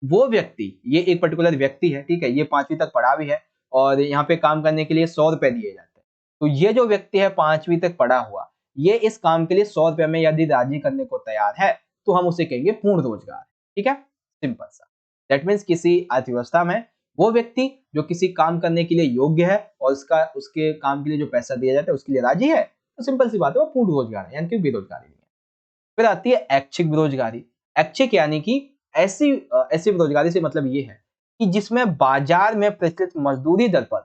Speaker 1: वो व्यक्ति, ये एक पर्टिकुलर व्यक्ति है, ठीक है, ये 5वीं तक पढ़ा भी है और यहाँ पे काम करने के लिए 100 रुपए दिए जाते हैं। तो ये जो व्यक्ति है 5वीं तक पढ़ा हुआ, ये इस काम के लिए 100 रुपए में यदि राजी करने को तैयार है तो हम उसे कहेंगे पूर्ण रोजगार, ठीक है, सिंपल सा। दैट मीन्स किसी अर्थव्यवस्था में वो व्यक्ति जो किसी काम करने के लिए योग्य है और उसके काम के लिए जो पैसा दिया जाता है उसके लिए राजी है, तो सिंपल सी बात है वो पूर्ण रोजगार है, यानी कि बेरोजगारी नहीं है। फिर आती है ऐच्छिक बेरोजगारी। ऐच्छिक यानी कि ऐसी बेरोजगारी से मतलब ये है कि जिसमें बाजार में प्रचलित मजदूरी दर पर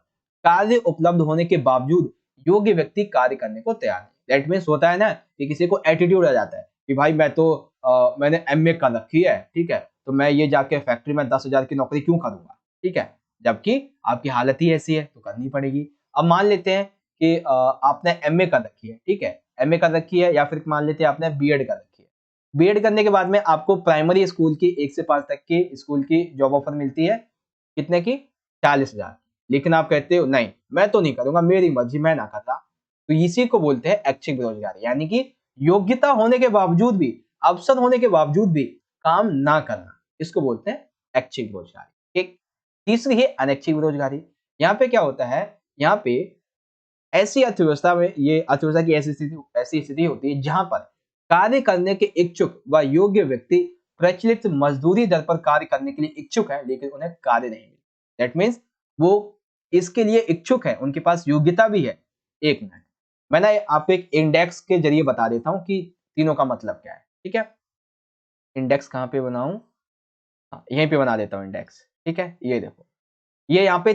Speaker 1: कार्य उपलब्ध होने के बावजूद योग्य व्यक्ति कार्य करने को तैयार नहीं। दैट मीन्स होता है ना कि किसी को एटीट्यूड आ जाता है कि भाई मैंने एमए कर रखी है, ठीक है, तो मैं ये जाके फैक्ट्री में 10,000 की नौकरी क्यों करूंगा, ठीक है, जबकि आपकी हालत ही ऐसी है तो करनी पड़ेगी। अब मान लेते हैं कि आपने एमए कर रखी है, ठीक है, एमए कर रखी है, या फिर मान लेते हैं आपने बीएड कर रखी है। बीएड करने के बाद में आपको प्राइमरी स्कूल की 1 से 5 तक की स्कूल की जॉब ऑफर मिलती है, कितने की? 40,000। लेकिन आप कहते हो नहीं, मैं तो नहीं करूंगा, मेरी मर्जी, मैं ना करता। तो इसी को बोलते हैं ऐच्छिक बेरोजगारी, यानी कि योग्यता होने के बावजूद भी, अवसर होने के बावजूद भी काम ना करना, इसको बोलते हैं ऐच्छिक बेरोजगारी। ठीक। तीसरी है अनैच्छिक बेरोजगारी। यहाँ पे क्या होता है, यहाँ पे ऐसी अर्थव्यवस्था में, ये अर्थव्यवस्था की ऐसी स्थिति होती है जहां पर कार्य करने के इच्छुक व योग्य व्यक्ति प्रचलित मजदूरी दर पर कार्य करने के लिए इच्छुक है लेकिन उन्हें कार्य नहीं मिले। दैट मीन्स वो इसके लिए इच्छुक है, उनके पास योग्यता भी है। एक मिनट, मैं ना आपको एक इंडेक्स के जरिए बता देता हूं कि तीनों का मतलब क्या है, ठीक है। इंडेक्स कहां पे बनाऊं? हाँ, यहीं पे बना देता हूं इंडेक्स, ठीक है। ये देखो, ये यहाँ पे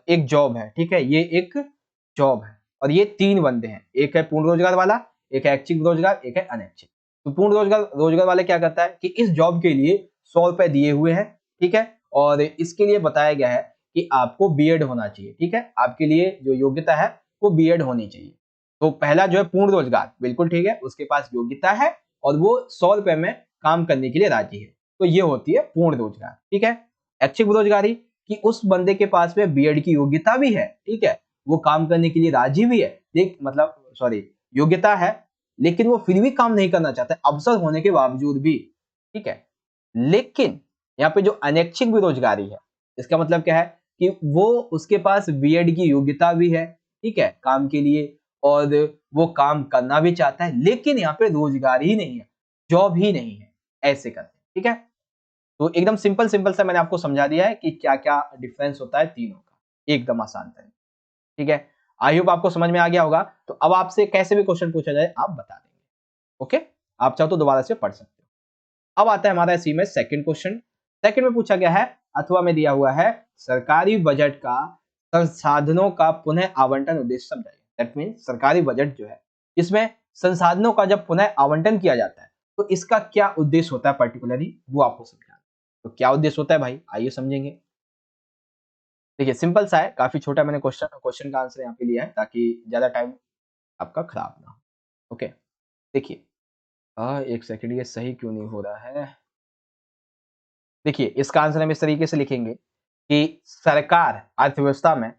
Speaker 1: एक जॉब है, ठीक है, ये एक जॉब है और ये 3 बंदे हैं, एक है पूर्ण रोजगार वाला, एक है ऐच्छिक रोजगार, एक है अनैच्छिक। तो पूर्ण रोजगार वाला क्या करता है कि इस जॉब के लिए 100 रुपए दिए हुए हैं, ठीक है, और इसके लिए बताया गया है कि आपको बीएड होना चाहिए, ठीक है, आपके लिए जो योग्यता है वो बीएड होनी चाहिए। तो पहला जो है पूर्ण रोजगार, बिल्कुल ठीक है, उसके पास योग्यता है और वो 100 रुपए में काम करने के लिए राजी है, तो ये होती है पूर्ण रोजगार, ठीक है। ऐच्छिक बेरोजगारी कि उस बंदे के पास में बीएड की योग्यता भी है, ठीक है, वो काम करने के लिए राजी भी है, योग्यता है, लेकिन वो फिर भी काम नहीं करना चाहता, अवसर होने के बावजूद भी, ठीक है। लेकिन यहाँ पे जो अनैच्छिक बेरोजगारी है, इसका मतलब क्या है कि वो, उसके पास बीएड की योग्यता भी है, ठीक है, काम के लिए, और वो काम करना भी चाहता है, लेकिन यहाँ पे रोजगार ही नहीं है, जॉब ही नहीं है, ऐसे करते हैं, ठीक है। तो एकदम सिंपल सा मैंने आपको समझा दिया है कि क्या क्या डिफरेंस होता है तीनों का, एकदम आसान तरीके, ठीक है। आई होप आपको समझ में आ गया होगा। तो अब आपसे कैसे भी क्वेश्चन पूछा जाए आप बता देंगे, ओके। आप चाहो तो दोबारा से पढ़ सकते हो। अब आता है हमारा इसी में सेकंड क्वेश्चन। सेकंड में पूछा गया है, अथवा में दिया हुआ है, सरकारी बजट का संसाधनों का पुनः आवंटन उद्देश्य समझाइए। दैट मीन सरकारी बजट जो है, इसमें संसाधनों का जब पुनः आवंटन किया जाता है तो इसका क्या उद्देश्य होता है पर्टिकुलरली, वो आपको समझाना। तो क्या उद्देश्य होता है भाई, आइए समझेंगे। देखिए सिंपल सा है, काफी छोटा, मैंने क्वेश्चन का आंसर यहाँ पे लिया है ताकि ज्यादा टाइम आपका खराब ना हो। ओके, देखिए, एक सेकंड, ये सही क्यों नहीं हो रहा है। देखिए इसका आंसर हम इस तरीके से लिखेंगे कि सरकार अर्थव्यवस्था में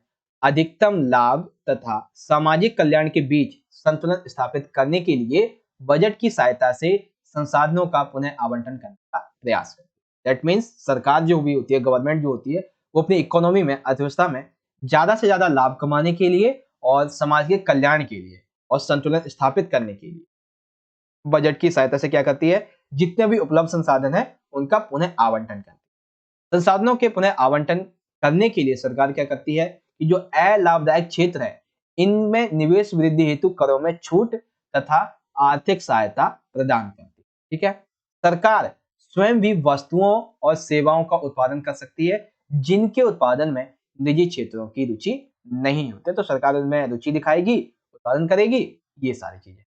Speaker 1: अधिकतम लाभ तथा सामाजिक कल्याण के बीच संतुलन स्थापित करने के लिए बजट की सहायता से संसाधनों का पुनः आवंटन करने का प्रयास करती है। दैट मीन्स सरकार जो भी होती है, गवर्नमेंट जो होती है, वो अपनी इकोनॉमी में, अर्थव्यवस्था में ज्यादा से ज्यादा लाभ कमाने के लिए और समाज के कल्याण के लिए और संतुलन स्थापित करने के लिए बजट की सहायता से क्या करती है, जितने भी उपलब्ध संसाधन है उनका पुनः आवंटन करती है। संसाधनों के पुनः आवंटन करने के लिए सरकार क्या करती है कि जो अलाभदायक क्षेत्र है इनमें निवेश वृद्धि हेतु करों में छूट तथा आर्थिक सहायता प्रदान करती है, ठीक है। सरकार स्वयं भी वस्तुओं और सेवाओं का उत्पादन कर सकती है जिनके उत्पादन में निजी क्षेत्रों की रुचि नहीं होती, तो सरकार उनमें रुचि दिखाएगी, उत्पादन करेगी, ये सारी चीजें।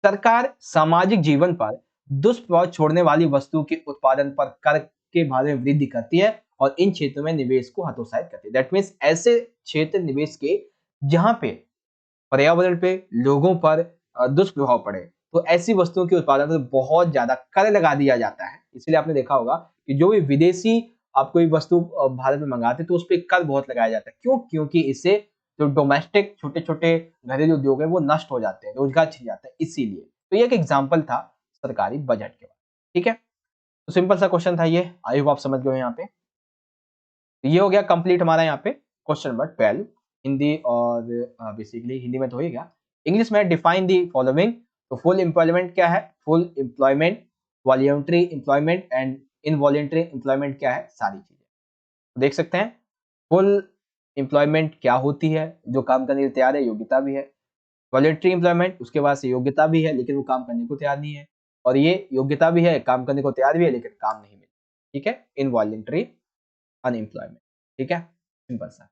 Speaker 1: सरकार सामाजिक जीवन पर दुष्प्रभाव छोड़ने वाली वस्तु के उत्पादन पर कर के बारे में वृद्धि करती है और इन क्षेत्रों में निवेश को हतोत्साहित करती है। दैट मीन्स ऐसे क्षेत्र निवेश के जहां पे पर्यावरण पे, लोगों पर दुष्प्रभाव पड़े, तो ऐसी वस्तुओं के उत्पादन पर बहुत ज्यादा कर लगा दिया जाता है। इसलिए आपने देखा होगा कि जो भी विदेशी आप कोई वस्तु भारत में मंगाते तो उस पर कर बहुत लगाया जाता है। क्यों? क्योंकि इससे जो डोमेस्टिक छोटे छोटे घरेलू उद्योग है वो नष्ट हो जाते हैं, रोजगार छिन जाता है, इसीलिए। तो ये एक एग्जाम्पल था सरकारी बजट के बाद। ठीक है, तो सिंपल सा क्वेश्चन था ये, आई होप आप समझ गए हो यहाँ पे। तो ये हो गया कंप्लीट हमारा यहाँ पे क्वेश्चन नंबर 12 हिंदी, और बेसिकली हिंदी में तो हो ही गया। इंग्लिश में डिफाइन दी फॉलोइंग। तो फुल एम्प्लॉयमेंट क्या है, full employment, voluntary employment and involuntary employment क्या है, सारी चीजें तो देख सकते हैं। फुल एम्प्लॉयमेंट क्या होती है, जो काम करने के लिए तैयार है, योग्यता भी है। वॉलंटरी एम्प्लॉयमेंट, उसके बाद से योग्यता भी है लेकिन वो काम करने को तैयार नहीं है। और ये योग्यता भी है, काम करने को तैयार भी है लेकिन काम नहीं मिला। ठीक है, इनवॉलंटरी अनएम्प्लॉयमेंट। ठीक है, सिंपल सा।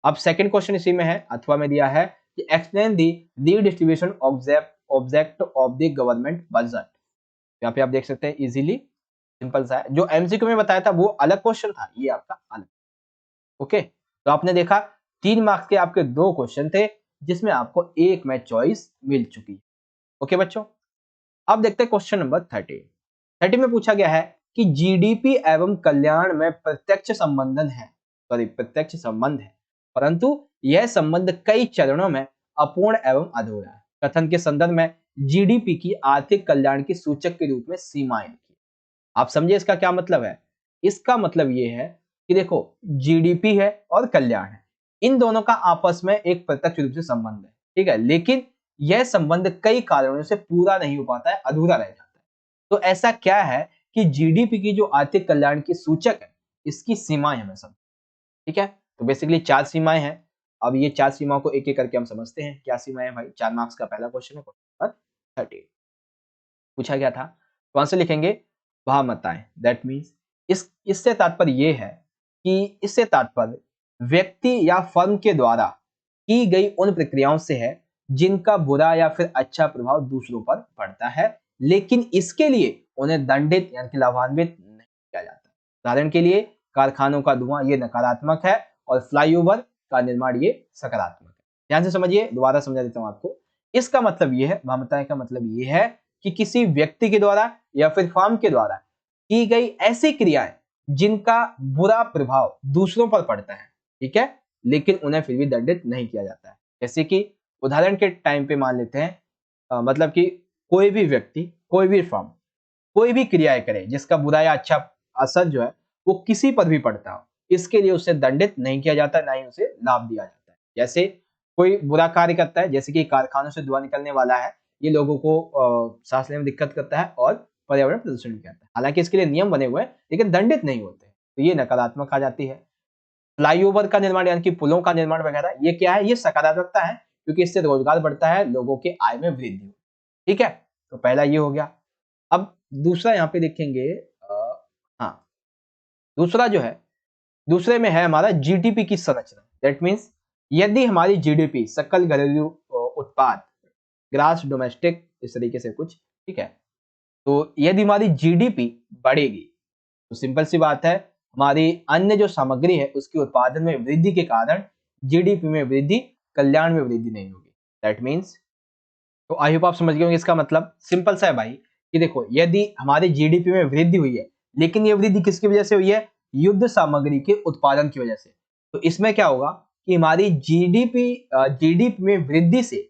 Speaker 1: अब सेकंड क्वेश्चन इसी में है, अथवा में दिया है कि explain the redistribution object of the government budget. यहाँ पे आप देख सकते हैं इजीली, सिंपल सा है। जो एमसीक्यू में बताया था वो अलग क्वेश्चन था, ये आपका अलग। ओके, तो आपने देखा 3 मार्क्स के आपके 2 क्वेश्चन थे जिसमें आपको एक में चॉइस मिल चुकी है। ओके बच्चों, अब देखते हैं क्वेश्चन नंबर 30 में पूछा गया है कि जीडीपी एवं कल्याण में प्रत्यक्ष प्रत्यक्ष संबंध है, परंतु यह संबंध कई चरणों में अपूर्ण एवं अधूरा है। कथन के संदर्भ में जीडीपी की आर्थिक कल्याण की सूचक के रूप में सीमाएं लिखी। आप समझे इसका क्या मतलब है। इसका मतलब ये है कि देखो, जीडीपी है और कल्याण है, इन दोनों का आपस में एक प्रत्यक्ष रूप से संबंध है। ठीक है, लेकिन यह संबंध कई कारणों से पूरा नहीं हो पाता है, अधूरा रह जाता है। तो ऐसा क्या है कि जीडीपी की जो आर्थिक कल्याण की सूचक है, इसकी सीमाएं हमें समझ। ठीक है, तो बेसिकली 4 सीमाएं हैं। अब ये 4 सीमाओं को एक एक करके हम समझते हैं। क्या सीमाएं हैं भाई, 4 मार्क्स का पहला क्वेश्चन है, क्वेश्चन नंबर 30 पूछा गया था। तो आंसर लिखेंगे भामताएं। दैट मीन्स इससे तात्पर्य ये है कि इससे तात्पर्य व्यक्ति या फर्म के द्वारा की गई उन प्रक्रियाओं से है जिनका बुरा या फिर अच्छा प्रभाव दूसरों पर पड़ता है, लेकिन इसके लिए उन्हें दंडित यानी कि लाभान्वित नहीं किया जाता। उदाहरण के लिए कारखानों का धुआं ये नकारात्मक है और फ्लाईओवर का निर्माण ये सकारात्मक है। ध्यान से समझिए, दोबारा समझा देता हूं आपको। इसका मतलब ये है, भामताएं का मतलब ये है कि किसी व्यक्ति के द्वारा या फिर फर्म के द्वारा की गई ऐसी क्रियाएं जिनका बुरा प्रभाव दूसरों पर पड़ता है, ठीक है, लेकिन उन्हें फिर भी दंडित नहीं किया जाता है। जैसे कि उदाहरण के टाइम पे मान लेते हैं, मतलब कि कोई भी व्यक्ति, कोई भी फर्म कोई भी क्रियाएं करे जिसका बुरा या अच्छा असर जो है वो किसी पर भी पड़ता हो, इसके लिए उसे दंडित नहीं किया जाता, ना ही उसे लाभ दिया जाता है। जैसे कोई बुरा कार्य करता है, जैसे कि कारखानों से धुआं निकलने वाला है, ये लोगों को सांस लेने में दिक्कत करता है और पर्यावरण प्रदूषण भी करता है। हालांकि इसके लिए नियम बने हुए हैं लेकिन दंडित नहीं होते, तो ये नकारात्मक आ जाती है। फ्लाईओवर का निर्माण यानी कि पुलों का निर्माण वगैरह, ये क्या है, ये सकारात्मकता है क्योंकि इससे रोजगार बढ़ता है, लोगों के आय में वृद्धि होती है। ठीक है, तो पहला ये हो गया। अब दूसरा यहाँ पे देखेंगे, हाँ, दूसरा जो है, दूसरे में है हमारा जीडीपी की संरचना। दैट मीन्स यदि हमारी जीडीपी सकल घरेलू उत्पाद, ग्रास डोमेस्टिक, इस तरीके से कुछ, ठीक है, तो यदि हमारी जीडीपी बढ़ेगी तो सिंपल सी बात है, हमारी अन्य जो सामग्री है उसके उत्पादन में वृद्धि के कारण जीडीपी में वृद्धि, कल्याण में वृद्धि नहीं होगी। दैट मीन्स, तो आई होप आप समझ गए होंगे इसका मतलब। सिंपल सा है भाई कि देखो, यदि हमारे जीडीपी में वृद्धि हुई है, लेकिन ये वृद्धि किसकी वजह से हुई है, युद्ध सामग्री के उत्पादन की वजह से, तो इसमें क्या होगा कि हमारी जीडीपी में वृद्धि से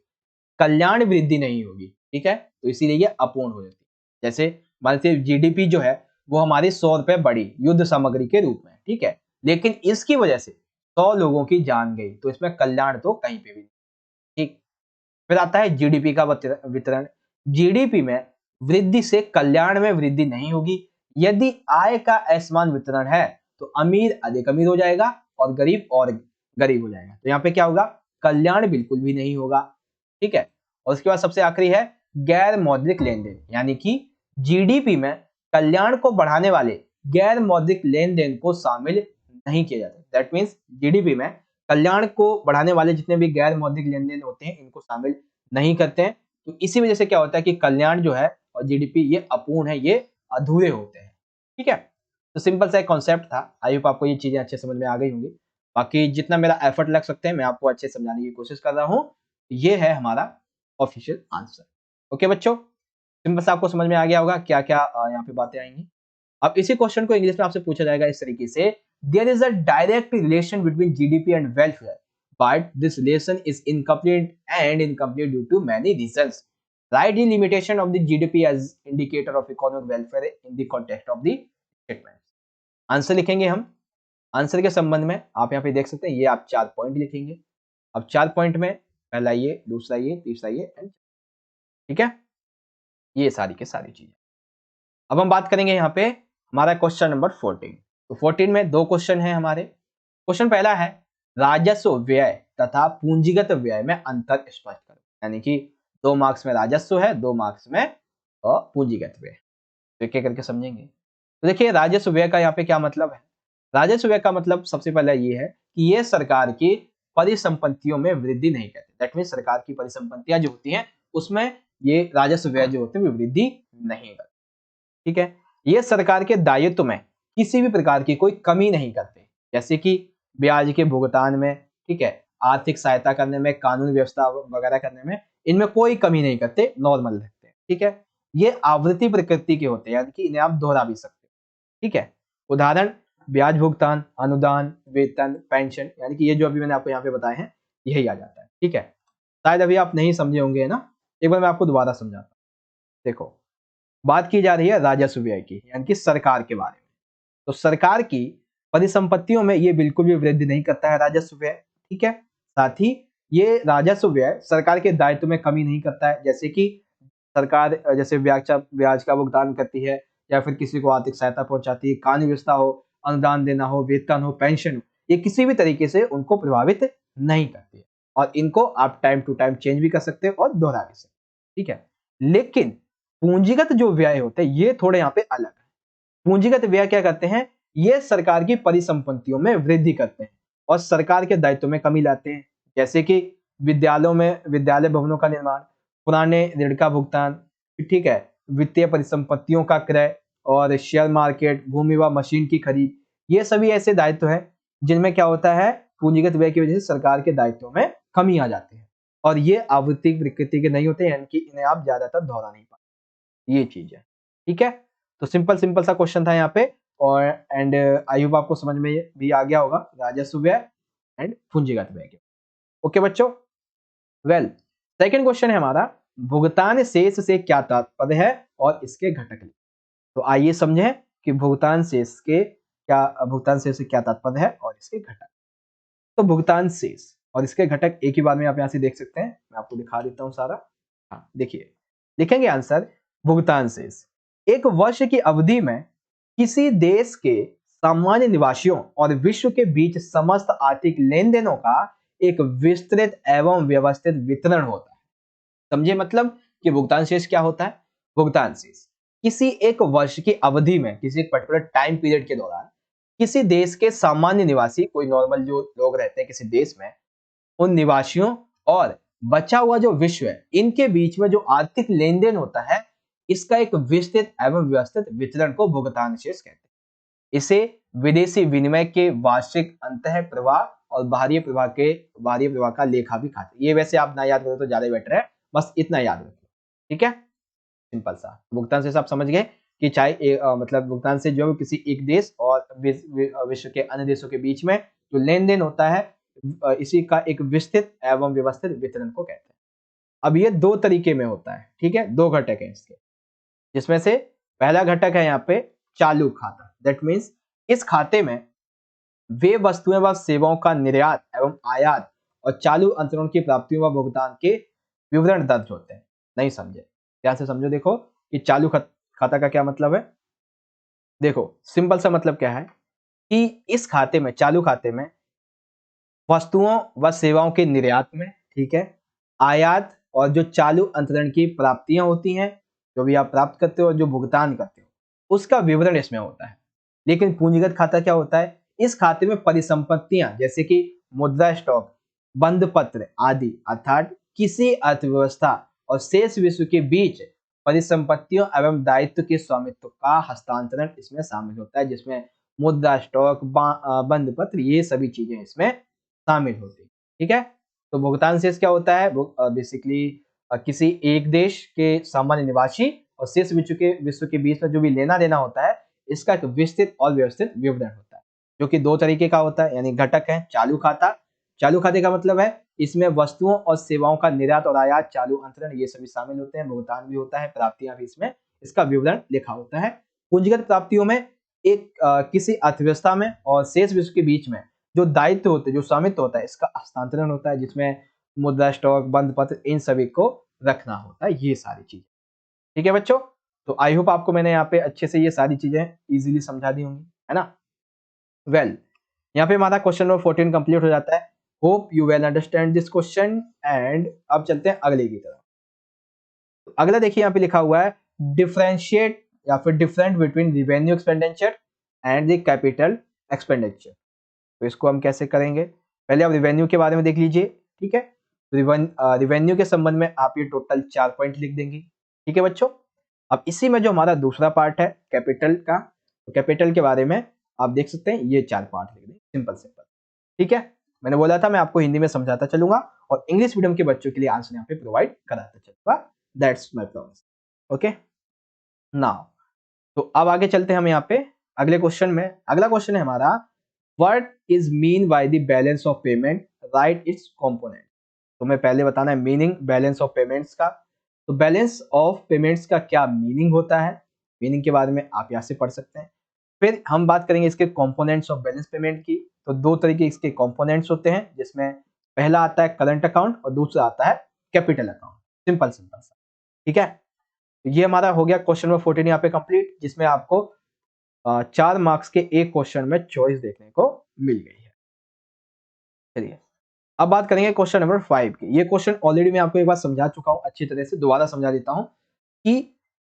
Speaker 1: कल्याण वृद्धि नहीं होगी। ठीक है, तो इसीलिए ये अपूर्ण हो जाती है। जैसे मान लीजिए जीडीपी जो है वो हमारी 100 रुपए बढ़ी युद्ध सामग्री के रूप में, ठीक है, लेकिन इसकी वजह से 100 लोगों की जान गई, तो इसमें कल्याण तो कहीं पे भी नहीं। ठीक, फिर आता है जीडीपी का वितरण। जीडीपी में वृद्धि से कल्याण में वृद्धि नहीं होगी। यदि आय का असमान वितरण है तो अमीर अधिक अमीर हो जाएगा और गरीब और गरीब हो जाएगा, तो यहाँ पे क्या होगा, कल्याण बिल्कुल भी नहीं होगा। ठीक है, और उसके बाद सबसे आखिरी है गैर मौद्रिक लेन देन, यानी कि जीडीपी में कल्याण को बढ़ाने वाले गैर मौद्रिक लेन देन को शामिल नहीं किया जाता। दैट मीन्स जीडीपी में कल्याण को बढ़ाने वाले जितने भी गैर मौद्रिक लेन देन होते हैं इनको शामिल नहीं करते हैं। तो इसी वजह से क्या होता है कि कल्याण जो है और जीडीपी ये अपूर्ण है, ये अधूरे होते हैं। ठीक है, तो सिंपल सा एक कॉन्सेप्ट था। आई होप आपको ये चीजें अच्छे समझ में आ गई होंगी। बाकी जितना मेरा एफर्ट लग सकते हैं मैं आपको अच्छे समझाने की कोशिश कर रहा हूँ। ये है हमारा ऑफिशियल आंसर। ओके बच्चों, सिंपल सा आपको समझ में आ गया होगा क्या क्या यहाँ पे बातें आएंगी। अब इसी क्वेश्चन को इंग्लिश में आपसे पूछा जाएगा इस तरीके से, there is a direct relation between GDP and welfare but this relation is incomplete due to many reasons. Right the limitation of the GDP as indicator of economic welfare in the context of the statement. Answer लिखेंगे हम। आंसर के संबंध में आप यहाँ पे देख सकते हैं, ये आप 4 पॉइंट लिखेंगे। अब 4 पॉइंट में पहला ये, दूसरा ये, तीसरा ये एंड, ठीक है, ये सारी के सारी चीजें। अब हम बात करेंगे यहाँ पे हमारा क्वेश्चन नंबर 14। तो 14 में 2 क्वेश्चन है हमारे। क्वेश्चन पहला है राजस्व व्यय तथा पूंजीगत व्यय में अंतर स्पष्ट करो। यानी कि 2 मार्क्स में राजस्व है, 2 मार्क्स में पूंजीगत व्यय। तो एक एक करके समझेंगे। तो देखिए राजस्व व्यय का यहाँ पे क्या मतलब है। राजस्व व्यय का मतलब सबसे पहले ये है कि ये सरकार की परिसंपत्तियों में वृद्धि नहीं करती। दैट मीन सरकार की परिसंपत्तियां जो होती हैं उसमें ये राजस्व व्यय जो होते हैं वृद्धि नहीं करती। ठीक है, ये सरकार के दायित्व में किसी भी प्रकार की कोई कमी नहीं करते, जैसे कि ब्याज के भुगतान में, ठीक है, आर्थिक सहायता करने में, कानून व्यवस्था वगैरह करने में, इनमें कोई कमी नहीं करते, नॉर्मल रहते हैं। ठीक है, ये आवृत्ति प्रकृति के होते हैं, यानी कि इन्हें आप दोहरा भी सकते हैं। ठीक है, उदाहरण ब्याज भुगतान, अनुदान, वेतन, पेंशन, यानी कि ये जो अभी मैंने आपको यहाँ पे बताए हैं यही आ जाता है। ठीक है, शायद अभी आप नहीं समझे होंगे ना, एक बार मैं आपको दोबारा समझाता हूँ। देखो बात की जा रही है राजस्व व्यय की, यानी कि सरकार के बारे में। तो सरकार की परिसंपत्तियों में ये बिल्कुल भी वृद्धि नहीं करता है राजस्व व्यय। ठीक है, साथ ही ये राजस्व व्यय सरकार के दायित्व में कमी नहीं करता है, जैसे कि सरकार जैसे ब्याज का भुगतान करती है या फिर किसी को आर्थिक सहायता पहुंचाती है, कानून व्यवस्था हो, अनुदान देना हो, वेतन हो, पेंशन हो, ये किसी भी तरीके से उनको प्रभावित नहीं करती है और इनको आप टाइम टू टाइम चेंज भी कर सकते हो और दोहरा भी सकते हो। ठीक है, लेकिन पूंजीगत जो व्यय होते हैं ये थोड़े यहाँ पे अलग है। पूंजीगत व्यय क्या करते हैं, ये सरकार की परिसंपत्तियों में वृद्धि करते हैं और सरकार के दायित्व में कमी लाते हैं, जैसे कि विद्यालयों में विद्यालय भवनों का निर्माण, पुराने ऋण का भुगतान, ठीक है, वित्तीय परिसंपत्तियों का क्रय और शेयर मार्केट, भूमि व मशीन की खरीद, ये सभी ऐसे दायित्व हैं जिनमें क्या होता है, पूंजीगत व्यय की वजह से सरकार के दायित्व में कमी आ जाती है और ये आवृत्ति प्रकृति के नहीं होते, यानी कि इन्हें आप ज्यादातर दोहरा नहीं पाते, ये चीज है। ठीक है, तो सिंपल सिंपल सा क्वेश्चन था यहाँ पे और एंड आई होप आपको समझ में भी आ गया होगा राजस्व व्यय एंड पूंजीगत व्यय। ओके बच्चों, वेल सेकंड क्वेश्चन है हमारा भुगतान शेष से क्या तात्पर्य है और इसके घटक। तो आइए समझें कि भुगतान शेष से क्या तात्पर्य है और इसके घटक। तो भुगतान शेष और इसके घटक एक ही बार में आप यहाँ से देख सकते हैं, मैं आपको दिखा देता हूँ सारा। हाँ देखिए, लिखेंगे आंसर भुगतान शेष एक वर्ष की अवधि में किसी देश के सामान्य निवासियों और विश्व के बीच समस्त आर्थिक लेन देनों का एक विस्तृत एवं व्यवस्थित वितरण होता है। समझे मतलब कि भुगतान शेष क्या होता है। भुगतान शेष किसी एक वर्ष की अवधि में, किसी एक पर्टिकुलर टाइम पीरियड के दौरान किसी देश के सामान्य निवासी, कोई नॉर्मल जो लोग रहते हैं किसी देश में, उन निवासियों और बचा हुआ जो विश्व है, इनके बीच में जो आर्थिक लेन देन होता है, इसका एक विस्तृत एवं व्यवस्थित वितरण को भुगतान शेष कहते हैं। इसे विदेशी विनिमय के वार्षिक अंतः प्रवाह और बाहरी प्रवाह का लेखा भी खाते हैं। ये वैसे आप ना याद करो तो ज्यादा बेटर है, बस इतना याद रखो। ठीक है, सिंपल सा भुगतान से आप समझ गए कि चाहे मतलब भुगतान से जो किसी एक देश और विश्व के अन्य देशों के बीच में जो लेन देन होता है, इसी का एक विस्तृत एवं व्यवस्थित वितरण को कहते हैं। अब ये 2 तरीके में होता है। ठीक है, 2 घटक है इसके, जिसमें से पहला घटक है यहाँ पे चालू खाता। दैट मीन्स इस खाते में वे वस्तुएं व सेवाओं का निर्यात एवं आयात और चालू अंतरण की प्राप्तियों व भुगतान के विवरण दर्ज होते हैं। नहीं समझे, ध्यान से समझो। देखो कि चालू खाता का क्या मतलब है। देखो सिंपल सा मतलब क्या है कि इस खाते में, चालू खाते में वस्तुओं व सेवाओं के निर्यात में, ठीक है, आयात और जो चालू अंतरण की प्राप्तियां होती हैं, जो भी आप प्राप्त करते हो, जो भुगतान करते हो, उसका विवरण इसमें होता है। लेकिन पूंजीगत खाता क्या होता है, इस खाते में परिसंपत्तियां जैसे कि मुद्रा स्टॉक, बंद पत्र आदि, अर्थात किसी अर्थव्यवस्था और शेष विश्व के बीच परिसंपत्तियों एवं दायित्व के स्वामित्व का हस्तांतरण इसमें शामिल होता है, जिसमें मुद्रा स्टॉक, बंद पत्र, ये सभी चीजें इसमें शामिल होती है। ठीक है, तो भुगतान शेष क्या होता है, बेसिकली किसी एक देश के सामान्य निवासी और शेष विश्व के बीच में जो भी लेना देना होता है, इसका एक विस्तृत और व्यवस्थित विवरण होता है, जो कि 2 तरीके का होता है, यानी घटक है चालू खाता। चालू खाते का मतलब है इसमें वस्तुओं और सेवाओं का निर्यात और आयात, चालू अंतरण ये सभी शामिल होते हैं, भुगतान भी होता है, प्राप्तियां भी इसमें इसका विवरण लिखा होता है। पूंजीगत प्राप्तियों में एक किसी अर्थव्यवस्था में और शेष विश्व के बीच में जो दायित्व होते हैं, जो स्वामित्व होता है, इसका हस्तांतरण होता है, जिसमें मुद्रा, स्टॉक, बंद पत्र इन सभी को रखना होता है, ये सारी चीजें। ठीक है बच्चों, तो आई होप आपको मैंने यहाँ पे अच्छे से ये सारी चीजें इजीली समझा दी होंगी, है ना। वेल यहाँ पे हमारा क्वेश्चन नंबर 14 कंप्लीट हो जाता है। Hope you well understand this question and अब चलते हैं अगले की तरफ। तो अगला देखिए यहाँ पे लिखा हुआ है डिफरेंशिएट या फिर different between revenue expenditure and the capital expenditure. तो इसको हम कैसे करेंगे, पहले आप रिवेन्यू के बारे में देख लीजिए। ठीक है, रिवेन्यू के संबंध में आप ये टोटल 4 पॉइंट लिख देंगे। ठीक है बच्चों, अब इसी में जो हमारा दूसरा पार्ट है कैपिटल का, तो कैपिटल के बारे में आप देख सकते हैं ये 4 पार्ट लिख दें, सिंपल सिंपल। ठीक है, मैंने बोला था मैं आपको हिंदी में समझाता चलूंगा और इंग्लिश मीडियम के बच्चों के लिए आंसर यहाँ पे प्रोवाइड कराता चलूंगा। That's my promise. Okay now, तो अब आगे चलते हैं हम यहाँ पे अगले क्वेश्चन में। अगला क्वेश्चन है हमारा what is mean by the balance of payment, right it's component. तो मैं पहले बताना है मीनिंग बैलेंस ऑफ पेमेंट्स का। तो बैलेंस ऑफ पेमेंट्स का क्या मीनिंग होता है, मीनिंग के बारे में आप यहाँ से पढ़ सकते हैं। फिर हम बात करेंगे इसके कंपोनेंट्स ऑफ बैलेंस पेमेंट की। तो 2 तरीके इसके कंपोनेंट्स होते हैं, जिसमें पहला आता है करंट अकाउंट और दूसरा आता है कैपिटल अकाउंट। सिंपल सिंपल सा। ठीक है, तो ये हमारा हो गया क्वेश्चन नंबर 14 यहाँ पे कंप्लीट, जिसमें आपको 4 मार्क्स के एक क्वेश्चन में चॉइस देखने को मिल गई है। चलिए अब बात करेंगे क्वेश्चन नंबर 5 की। ये क्वेश्चन ऑलरेडी मैं आपको एक बार समझा चुका हूं, अच्छी तरह से दोबारा समझा देता हूं कि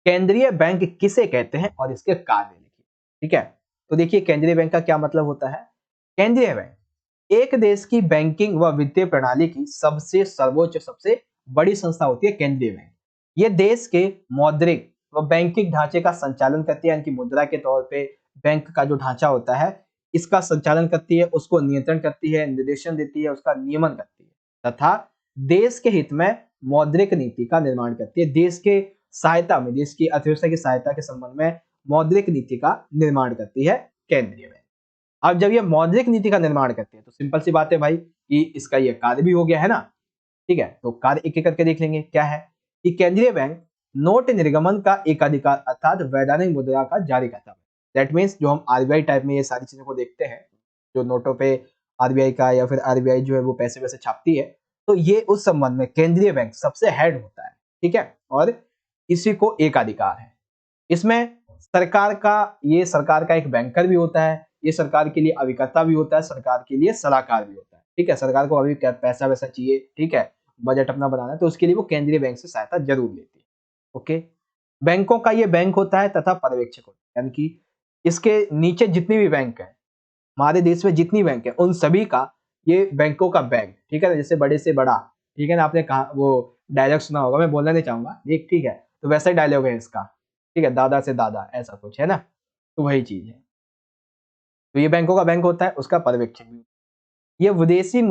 Speaker 1: केंद्रीय बैंक किसे कहते हैं और इसके कार्य लिखिए। ठीक है, तो देखिए केंद्रीय बैंक का क्या मतलब होता है। केंद्रीय बैंक एक देश की बैंकिंग व वित्तीय प्रणाली की सबसे सर्वोच्च, सबसे बड़ी संस्था होती है केंद्रीय बैंक। ये देश के मौद्रिक व बैंकिंग ढांचे का संचालन करती है, यानी कि मुद्रा के तौर पे बैंक का जो ढांचा होता है इसका संचालन करती है, उसको नियंत्रण करती है, निर्देशन देती है, उसका नियमन करती है तथा देश के हित में मौद्रिक नीति का निर्माण करती है। देश के सहायता में, देश की अर्थव्यवस्था की सहायता के संबंध में मौद्रिक नीति का निर्माण करती है केंद्रीय बैंक। अब जब ये मौद्रिक नीति का निर्माण करती है तो सिंपल सी बात है भाई कि इसका ये कार्य भी हो गया है ना। ठीक है, तो कार्य एक एक करके देख लेंगे। क्या है कि केंद्रीय बैंक नोट निर्गमन का एकाधिकार अर्थात वैधानिक मुद्रा का जारी करता है। दैट मीन्स जो हम आरबीआई टाइप में ये सारी चीजों को देखते हैं, जो नोटों पे आरबीआई का या फिर आरबीआई जो है वो पैसे वैसे छापती है, तो ये उस संबंध में केंद्रीय बैंक सबसे हेड होता है। ठीक है, और इसी को एकाधिकार है। इसमें सरकार का एक बैंकर भी होता है, ये सरकार के लिए अभिकर्ता भी होता है, सरकार के लिए सलाहकार भी होता है। ठीक है, सरकार को अभी पैसा वैसा चाहिए, ठीक है, बजट अपना बनाना है, तो उसके लिए वो केंद्रीय बैंक से सहायता जरूर लेती है। ओके, बैंकों का ये बैंक होता है तथा पर्यवेक्षक होता है, यानी कि इसके नीचे जितनी भी बैंक है, हमारे देश में जितनी बैंक है उन सभी का ये बैंकों का बैंक। ठीक है, जैसे बड़े से बड़ा, ठीक है ना, आपने कहा वो डायलॉग सुना होगा, मैं बोलना नहीं चाहूंगा, ठीक है, तो वैसा ही डायलॉग है इसका। ठीक है, दादा से दादा ऐसा कुछ है ना, तो वही चीज है। तो ये बैंकों का बैंक होता है, उसका पर्यवेक्षक भी। ये विदेशी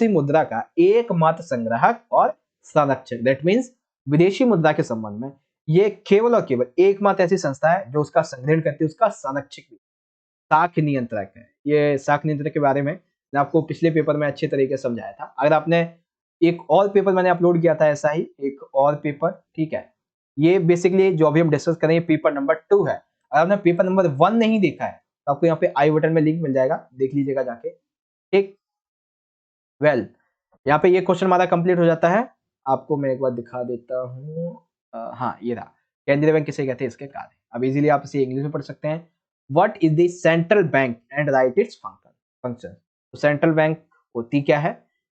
Speaker 1: मुद्रा का एकमात्र संग्राहक और संरक्षक। दैट मीन्स विदेशी मुद्रा के संबंध में ये केवल और केवल एकमात्र ऐसी संस्था है जो उसका संग्रहण करती है, उसका संरक्षक भी, साख नियंत्रक है। ये साख नियंत्रक के बारे में मैं आपको पिछले पेपर में अच्छे तरीके से समझाया था। अगर आपने एक और पेपर मैंने अपलोड किया था, ऐसा ही एक और पेपर, ठीक है, ये बेसिकली जो अभी हम डिस्कस करेंगे पेपर नंबर 2 है। अगर आपने पेपर नंबर 1 नहीं देखा है तो आपको यहाँ पे आई बटन में लिंक मिल जाएगा, देख लीजिएगा जाके। ठीक, वेल यहाँ पे ये क्वेश्चन हमारा कंप्लीट हो जाता है। आपको मैं एक बार दिखा देता हूँ। हाँ ये रहा, केंद्रीय बैंक किसे कहते हैं, इसके कार्य। अब इजीली आप इसे इंग्लिश में पढ़ सकते हैं। What is the central bank and right its function. तो सेंट्रल बैंक होती क्या है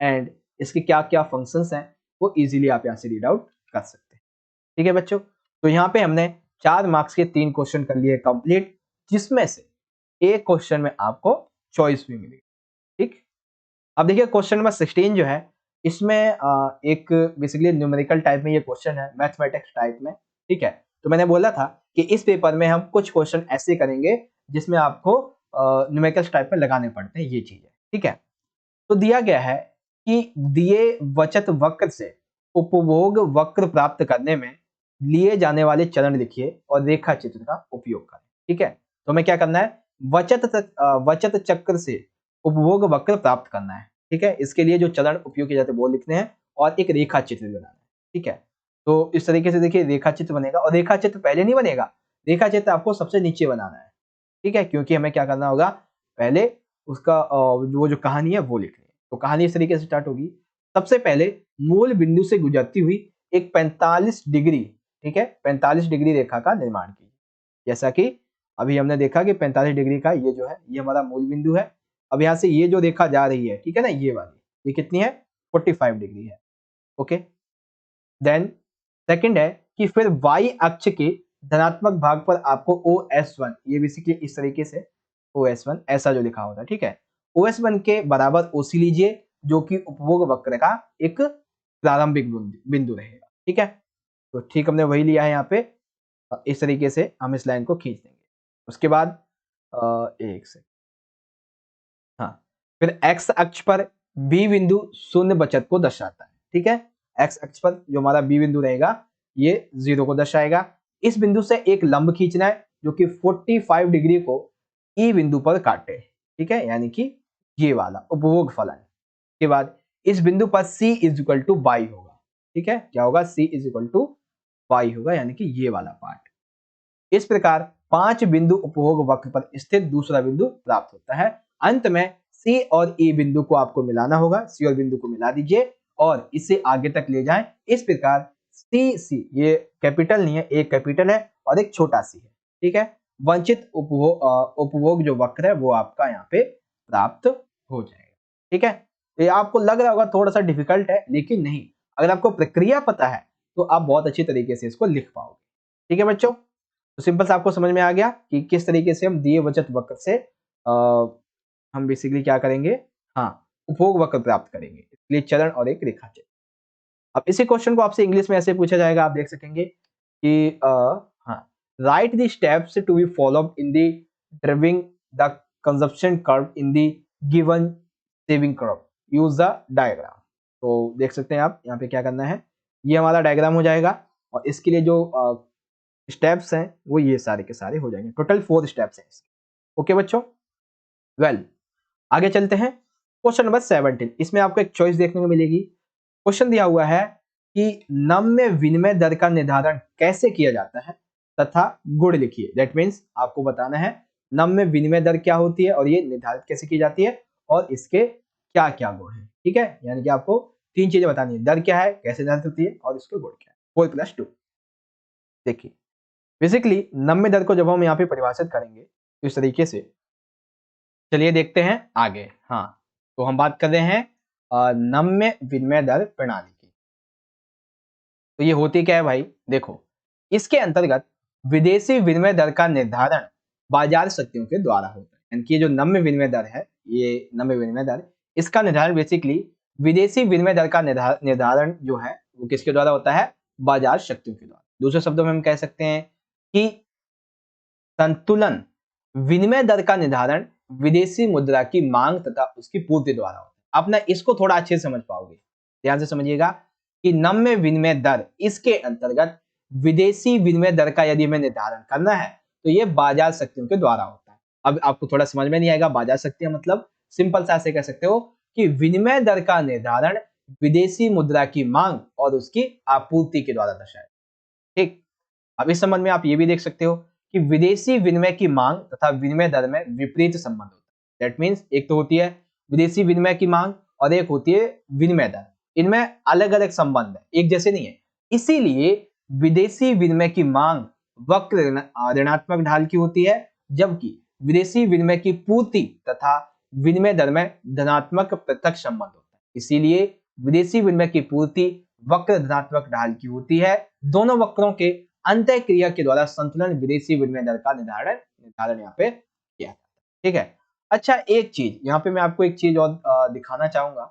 Speaker 1: एंड इसके क्या क्या फंक्शंस हैं, वो इजीली आप यहाँ से रीड आउट कर सकते हैं। ठीक है बच्चों, तो यहाँ पे हमने 4 मार्क्स के 3 क्वेश्चन कर लिए कंप्लीट, जिसमें से एक क्वेश्चन में आपको चॉइस भी मिलेगी। ठीक, अब देखिए क्वेश्चन नंबर 16 जो है, इसमें एक बेसिकली न्यूमेरिकल टाइप में ये क्वेश्चन है, मैथमेटिक्स टाइप में। ठीक है, तो मैंने बोला था कि इस पेपर में हम कुछ क्वेश्चन ऐसे करेंगे जिसमें आपको न्यूमेरिकल टाइप में लगाने पड़ते हैं, ये चीज है। ठीक है, तो दिया गया है कि दिए बचत वक्र से उपभोग वक्र प्राप्त करने में लिए जाने वाले चरण लिखिए और रेखा चित्र का उपयोग करें। ठीक है, तो हमें क्या करना है, बचत चक्र से उपभोग वक्र प्राप्त करना है। ठीक है। इसके लिए जो चरण उपयोग किए जाते हैं वो लिखने हैं और एक रेखा चित्र बनाना है, ठीक है। तो इस तरीके से देखिए रेखा चित्र बनेगा और रेखा चित्र पहले नहीं बनेगा, रेखा चित्र आपको सबसे नीचे बनाना है, ठीक है, क्योंकि हमें क्या करना होगा, पहले उसका वो जो कहानी है वो लिखनी है। तो कहानी इस तरीके से स्टार्ट होगी। सबसे पहले मूल बिंदु से गुजरती हुई एक 45 डिग्री, ठीक है, 45 डिग्री रेखा का निर्माण कीजिए। जैसा कि अभी हमने देखा कि 45 डिग्री का ये जो है ये हमारा मूल बिंदु है। अब यहाँ से ये जो रेखा जा रही है, ठीक है ना, ये वाली, ये कितनी है, 45 डिग्री है। ओके, देन सेकंड है कि फिर y अक्ष के धनात्मक भाग पर आपको OS1, ये बेसिकली इस तरीके से OS1 ऐसा जो लिखा होता है, ठीक है, OS1 के बराबर OC लीजिए, जो कि उपभोग वक्र का एक प्रारंभिक बिंदु रहेगा, ठीक है। तो ठीक हमने वही लिया है यहाँ पे, इस तरीके से हम इस लाइन को खींच देंगे। उसके बाद एक से, हाँ, फिर x अक्ष पर B बिंदु शून्य बचत को दर्शाता है, ठीक है। x अक्ष पर जो हमारा B बिंदु रहेगा ये 0 को दर्शाएगा। इस बिंदु से एक लंब खींचना है जो कि 45 डिग्री को E बिंदु पर काटे, ठीक है, यानी कि ये वाला उपभोग फलन। के बाद इस बिंदु पर C is equal to y होगा, ठीक है, क्या होगा, C is equal to y होगा, यानी कि ये वाला पार्ट। इस प्रकार 5 बिंदु उपभोग वक्र पर स्थित दूसरा बिंदु प्राप्त होता है। अंत में C और E बिंदु को आपको मिलाना होगा, C और बिंदु को मिला दीजिए और इसे आगे तक ले जाएं। इस प्रकार C ये कैपिटल नहीं है, एक कैपिटल है और एक छोटा सी है, ठीक है। वंचित उपभोग जो वक्र है वो आपका यहाँ पे प्राप्त हो जाएगा, ठीक है। ये आपको लग रहा होगा थोड़ा सा डिफिकल्ट है, लेकिन नहीं, अगर आपको प्रक्रिया पता है तो आप बहुत अच्छी तरीके से इसको लिख पाओगे, ठीक है बच्चों। तो सिंपल से आपको समझ में आ गया कि किस तरीके से हम दिए वचत वक्र से हम बेसिकली क्या करेंगे, हाँ, उपभोग वक्र प्राप्त करेंगे। इसलिए चरण और एक रेखा चित्र। अब इसी क्वेश्चन को आपसे इंग्लिश में ऐसे पूछा जाएगा, आप देख सकेंगे कि हाँ, write the steps to be followed in the driving the consumption curve in the given saving curve, use the diagram. तो देख सकते हैं आप यहाँ पे क्या करना है, ये हमारा डायग्राम हो जाएगा और इसके लिए जो स्टेप्स हैं वो ये सारे के सारे हो जाएंगे। टोटल 4 स्टेप्स हैं इसके। ओके बच्चों, वेल आगे चलते हैं। क्वेश्चन नंबर 17, इसमें आपको एक चॉइस देखने को मिलेगी। क्वेश्चन दिया हुआ है कि नम्य विनिमय दर का निर्धारण कैसे किया जाता है तथा गुण लिखिए। दैट मीन्स आपको बताना है नम्य विनिमय दर क्या होती है और ये निर्धारित कैसे की जाती है और इसके क्या क्या गुण है, ठीक है। यानी कि आपको 3 चीजें बतानी है, दर क्या है, कैसे निर्धारित होती है और इसके गुण क्या है। 4+2 देखिए, बेसिकली नम्य दर को जब हम यहाँ पे परिभाषित करेंगे तो इस तरीके से, चलिए देखते हैं आगे। हाँ, तो हम बात कर रहे हैं नम्य विनिमय दर प्रणाली की। तो ये होती क्या है भाई, देखो, इसके अंतर्गत विदेशी विनिमय दर का निर्धारण बाजार शक्तियों के द्वारा होता है। यानी कि जो नम्य विनिमय दर है, ये नम्य विनिमय दर, इसका निर्धारण बेसिकली विदेशी विनिमय दर का निर्धारण जो है वो किसके द्वारा होता है, बाजार शक्तियों के द्वारा। दूसरे शब्दों में हम कह सकते हैं कि संतुलन विनिमय दर का निर्धारण विदेशी मुद्रा की मांग तथा उसकी पूर्ति द्वारा होता है। आप ना इसको थोड़ा अच्छे से समझ पाओगे, ध्यान से समझिएगा कि नम्य विनिमय दर, इसके अंतर्गत विदेशी विनिमय दर का यदि हमें निर्धारण करना है तो ये बाजार शक्तियों के द्वारा होता है। अब आपको थोड़ा समझ में नहीं आएगा बाजार शक्तियां मतलब, सिंपल सा ऐसे कह सकते हो कि विनिमय दर का निर्धारण विदेशी मुद्रा की मांग और उसकी आपूर्ति के द्वारा दर्शाया। ठीक, अब इस संबंध में आप ये भी देख सकते हो कि विदेशी विनिमय की मांग तथा विनिमय दर में विपरीत संबंध होता है। दैट मीन्स एक तो होती है विदेशी विनिमय की मांग और एक होती है विनिमय दर, इनमें अलग अलग संबंध है, एक जैसे नहीं है। इसीलिए विदेशी विनिमय की मांग वक्र ऋणात्मक ढाल की होती है, जबकि विदेशी विनिमय की पूर्ति तथा विनिमय दर में धनात्मक प्रत्यक्ष संबंध होता है। इसीलिए विदेशी विनिमय की पूर्ति वक्र धनात्मक ढाल की होती है। दोनों वक्रों के अंतः क्रिया के द्वारा संतुलन विदेशी विनिमय दर का निर्धारण यहाँ पे किया जाता है, ठीक है। अच्छा, एक चीज यहाँ पे मैं आपको एक चीज और दिखाना चाहूंगा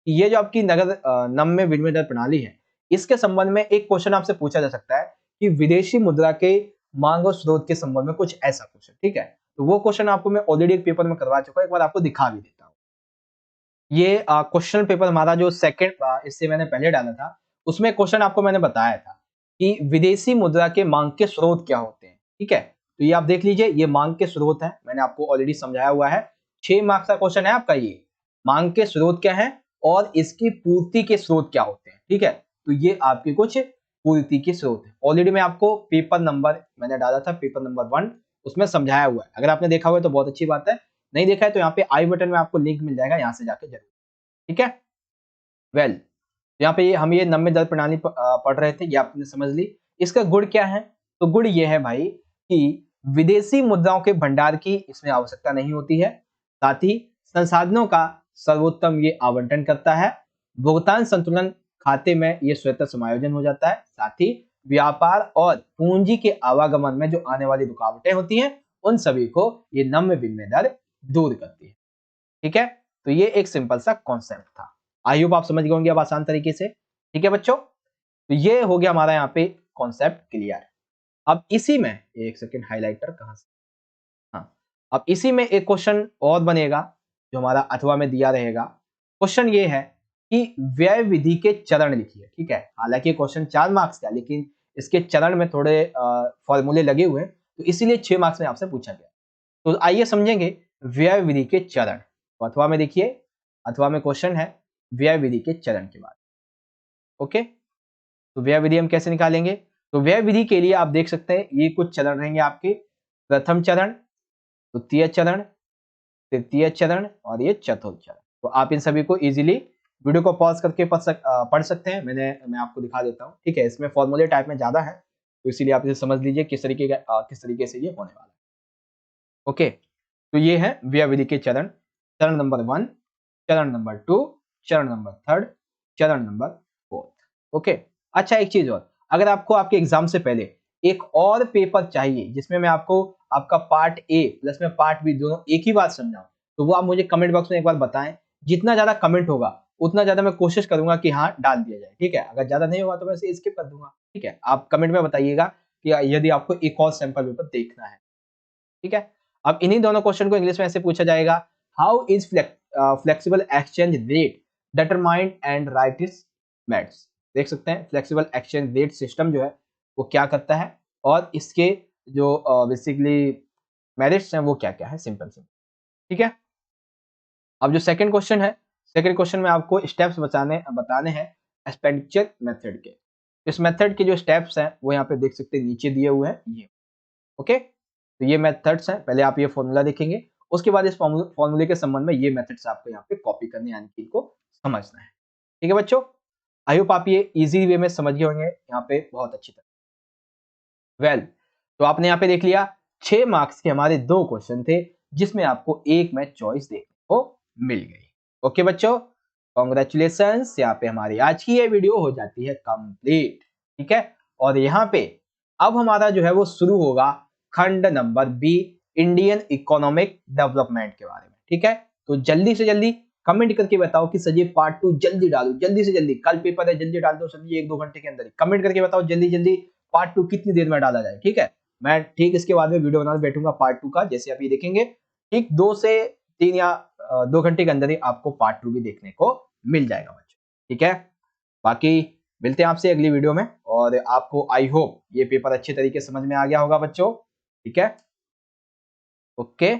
Speaker 1: कि ये जो आपकी नगद नम्य विनिमय दर प्रणाली है, इसके संबंध में एक क्वेश्चन आपसे पूछा जा सकता है कि विदेशी मुद्रा के मांग और स्रोत के संबंध में कुछ ऐसा क्वेश्चन, ठीक है। तो वो क्वेश्चन आपको मैं ऑलरेडी एक पेपर में करवा चुका हूं, एक बार आपको दिखा भी देता हूँ। ये क्वेश्चन पेपर हमारा जो सेकंड इससे मैंने पहले डाला था, उसमें क्वेश्चन आपको मैंने बताया था कि विदेशी मुद्रा के मांग के स्रोत क्या होते हैं, ठीक है। तो ये आप देख लीजिए, ये मांग के स्रोत है, मैंने आपको ऑलरेडी समझाया हुआ है। 6 मार्क्स का क्वेश्चन है आपका ये, मांग के स्रोत क्या है और इसकी पूर्ति के स्रोत क्या होते हैं। ठीक है, तो ये आपके कुछ पूर्ति के स्रोत है। ऑलरेडी मैं आपको पेपर नंबर मैंने डाला था, पेपर नंबर 1, उसमें समझाया हुआ है। अगर आपने देखा हुआ है तो बहुत अच्छी बात है, नहीं देखा है तो यहाँ पे आई बटन में आपको लिंक मिल जाएगा, यहाँ से जाके जरूर। ठीक है, वेल यहाँ पे हम ये नम्य दर प्रणाली पढ़ रहे थे, ये आपने समझ ली। इसका गुण क्या है, तो गुण ये है भाई कि विदेशी मुद्राओं के भंडार की इसमें आवश्यकता नहीं होती है, साथ ही संसाधनों का सर्वोत्तम ये आवंटन करता है, भुगतान संतुलन खाते में ये स्वतः समायोजन हो जाता है, साथ ही व्यापार और पूंजी के आवागमन में जो आने वाली रुकावटें होती हैं उन सभी को ये नम्य विनिमय दर दूर करती है। ठीक है, तो ये एक सिंपल सा कॉन्सेप्ट था। आई होप आप समझ गए होंगे अब आसान तरीके से। ठीक है बच्चों, तो ये हो गया हमारा यहाँ पे कॉन्सेप्ट क्लियर। अब इसी में एक सेकेंड, हाइलाइटर कहां से, हाँ, अब इसी में एक क्वेश्चन और बनेगा जो हमारा अथवा में दिया रहेगा। क्वेश्चन ये है कि व्यय विधि के चरण लिखिए। ठीक है, हालांकि क्वेश्चन 4 मार्क्स का, लेकिन इसके चरण में थोड़े फॉर्मूले लगे हुए हैं, तो इसीलिए 6 मार्क्स में आपसे पूछा गया। तो आइए समझेंगे व्यय विधि के चरण। तो अथवा में देखिए, अथवा में क्वेश्चन है व्यय विधि के चरण के बाद। ओके, तो व्यय विधि हम कैसे निकालेंगे, तो व्यय विधि के लिए आप देख सकते हैं ये कुछ चरण रहेंगे आपके, प्रथम चरण, द्वितीय चरण, तृतीय चरण और ये चतुर्थ चरण। तो आप इन सभी को इजीली वीडियो को पॉज करके पढ़ सकते हैं। मैं आपको दिखा देता हूँ। ठीक है, इसमें फॉर्मूले टाइप में ज्यादा है, तो इसीलिए आप इसे समझ लीजिए किस तरीके से ये होने वाला है। ओके, तो ये है व्यय विधि के चरण, चरण नंबर 1, चरण नंबर 2, चरण नंबर 3, चरण नंबर 4। ओके, अच्छा एक चीज और, अगर आपको आपके एग्जाम से पहले एक और पेपर चाहिए जिसमें मैं आपको आपका पार्ट ए प्लस में पार्ट बी दोनों एक ही बात समझाऊं, तो वो आप मुझे कमेंट बॉक्स में एक बार बताएं। जितना ज्यादा कमेंट होगा उतना ज्यादा मैं कोशिश करूंगा कि हाँ डाल दिया जाए। ठीक है, अगर ज्यादा नहीं होगा तो मैं इसे स्किप कर दूंगा। ठीक है, आप कमेंट में बताइएगा कि यदि आपको एक और सैंपल पेपर देखना है। ठीक है, अब इन्हीं दोनों क्वेश्चन को इंग्लिश में ऐसे पूछा जाएगा, how is flexible exchange rate determined and right it's methods. देख सकते हैं फ्लेक्सिबल एक्सचेंज रेट सिस्टम जो है वो क्या करता है और इसके जो बेसिकली मेरिट्स हैं वो क्या क्या है, सिंपल सिंपल। ठीक है, अब जो सेकंड क्वेश्चन है, सेकंड क्वेश्चन में आपको स्टेप्स बताने हैं एक्सपेंडिचर मेथड के। इस मेथड के जो स्टेप्स हैं वो यहाँ पे देख सकते हैं, नीचे दिए हुए हैं ये। ओके, तो ये मेथड्स हैं, पहले आप ये फॉर्मूला देखेंगे, उसके बाद इस फॉर्मूले के संबंध में ये मेथड्स आपको यहाँ पे कॉपी करने यानी कि इनको समझना है। ठीक है बच्चों, आई होप आप ये इजी वे में समझ गए होंगे यहाँ पे बहुत अच्छी तरह। वेल, तो आपने यहाँ पे देख लिया 6 मार्क्स के हमारे 2 क्वेश्चन थे जिसमें आपको एक में चॉइस देखने को मिल गई। ओके बच्चों, कॉन्ग्रेचुलेशंस, यहाँ पे हमारी आज की ये वीडियो हो जाती है कंप्लीट। ठीक है, और यहाँ पे अब हमारा जो है वो शुरू होगा खंड number B, Indian economic development के बारे में। ठीक है, तो जल्दी से जल्दी कमेंट करके बताओ कि सर ये पार्ट 2 जल्दी डालो, जल्दी से जल्दी, कल पेपर है जल्दी डाल दो सर जी, 1-2 घंटे के अंदर ही कमेंट करके बताओ जल्दी जल्दी पार्ट 2 कितनी देर में डाला जाए। ठीक है, मैं ठीक इसके बाद में वीडियो बनाने बैठूंगा पार्ट 2 का, जैसे आप ये देखेंगे ठीक 2 से 3 या 2 घंटे के अंदर ही आपको पार्ट 2 भी देखने को मिल जाएगा बच्चों। ठीक है, बाकी मिलते हैं आपसे अगली वीडियो में, और आपको आई होप ये पेपर अच्छे तरीके से समझ में आ गया होगा बच्चों। ठीक है, ओके,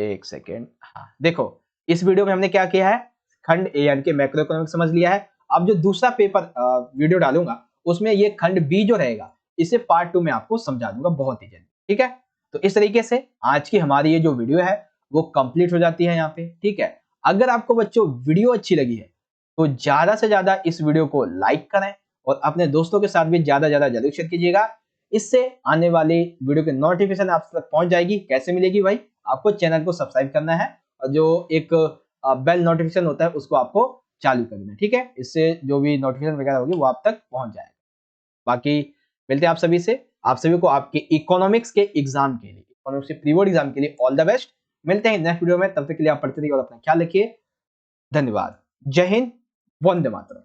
Speaker 1: एक सेकेंड, हाँ देखो इस वीडियो में हमने क्या किया है, खंड ए यानी कि मैक्रो इकोनॉमिक्स समझ लिया है। अब जो दूसरा पेपर वीडियो डालूंगा उसमें ये खंड बी जो रहेगा इसे पार्ट 2 में आपको समझा दूंगा बहुत ही जल्दी। ठीक है, तो इस तरीके से आज की हमारी ये जो वीडियो है वो कंप्लीट हो जाती है यहाँ पे। ठीक है, अगर आपको बच्चों वीडियो अच्छी लगी है तो ज्यादा से ज्यादा इस वीडियो को लाइक करें और अपने दोस्तों के साथ भी ज्यादा ज्यादा जरूर शेयर कीजिएगा। इससे आने वाली वीडियो की नोटिफिकेशन आप तक पहुंच जाएगी। कैसे मिलेगी भाई, आपको चैनल को सब्सक्राइब करना है और जो एक बेल नोटिफिकेशन होता है उसको आपको चालू कर देना है। ठीक है, इससे जो भी नोटिफिकेशन वगैरह होगी वो आप तक पहुंच जाएगा। बाकी मिलते हैं आप सभी से, आप सभी को आपके इकोनॉमिक्स के एग्जाम के लिए, इकोनॉमिक्स के प्री बोर्ड एग्जाम के लिए ऑल द बेस्ट। मिलते हैं नेक्स्ट वीडियो में, तब तक के लिए आप पढ़ते रहिए और अपना ख्याल रखिए। धन्यवाद, जय हिंद, वंदे मातरम।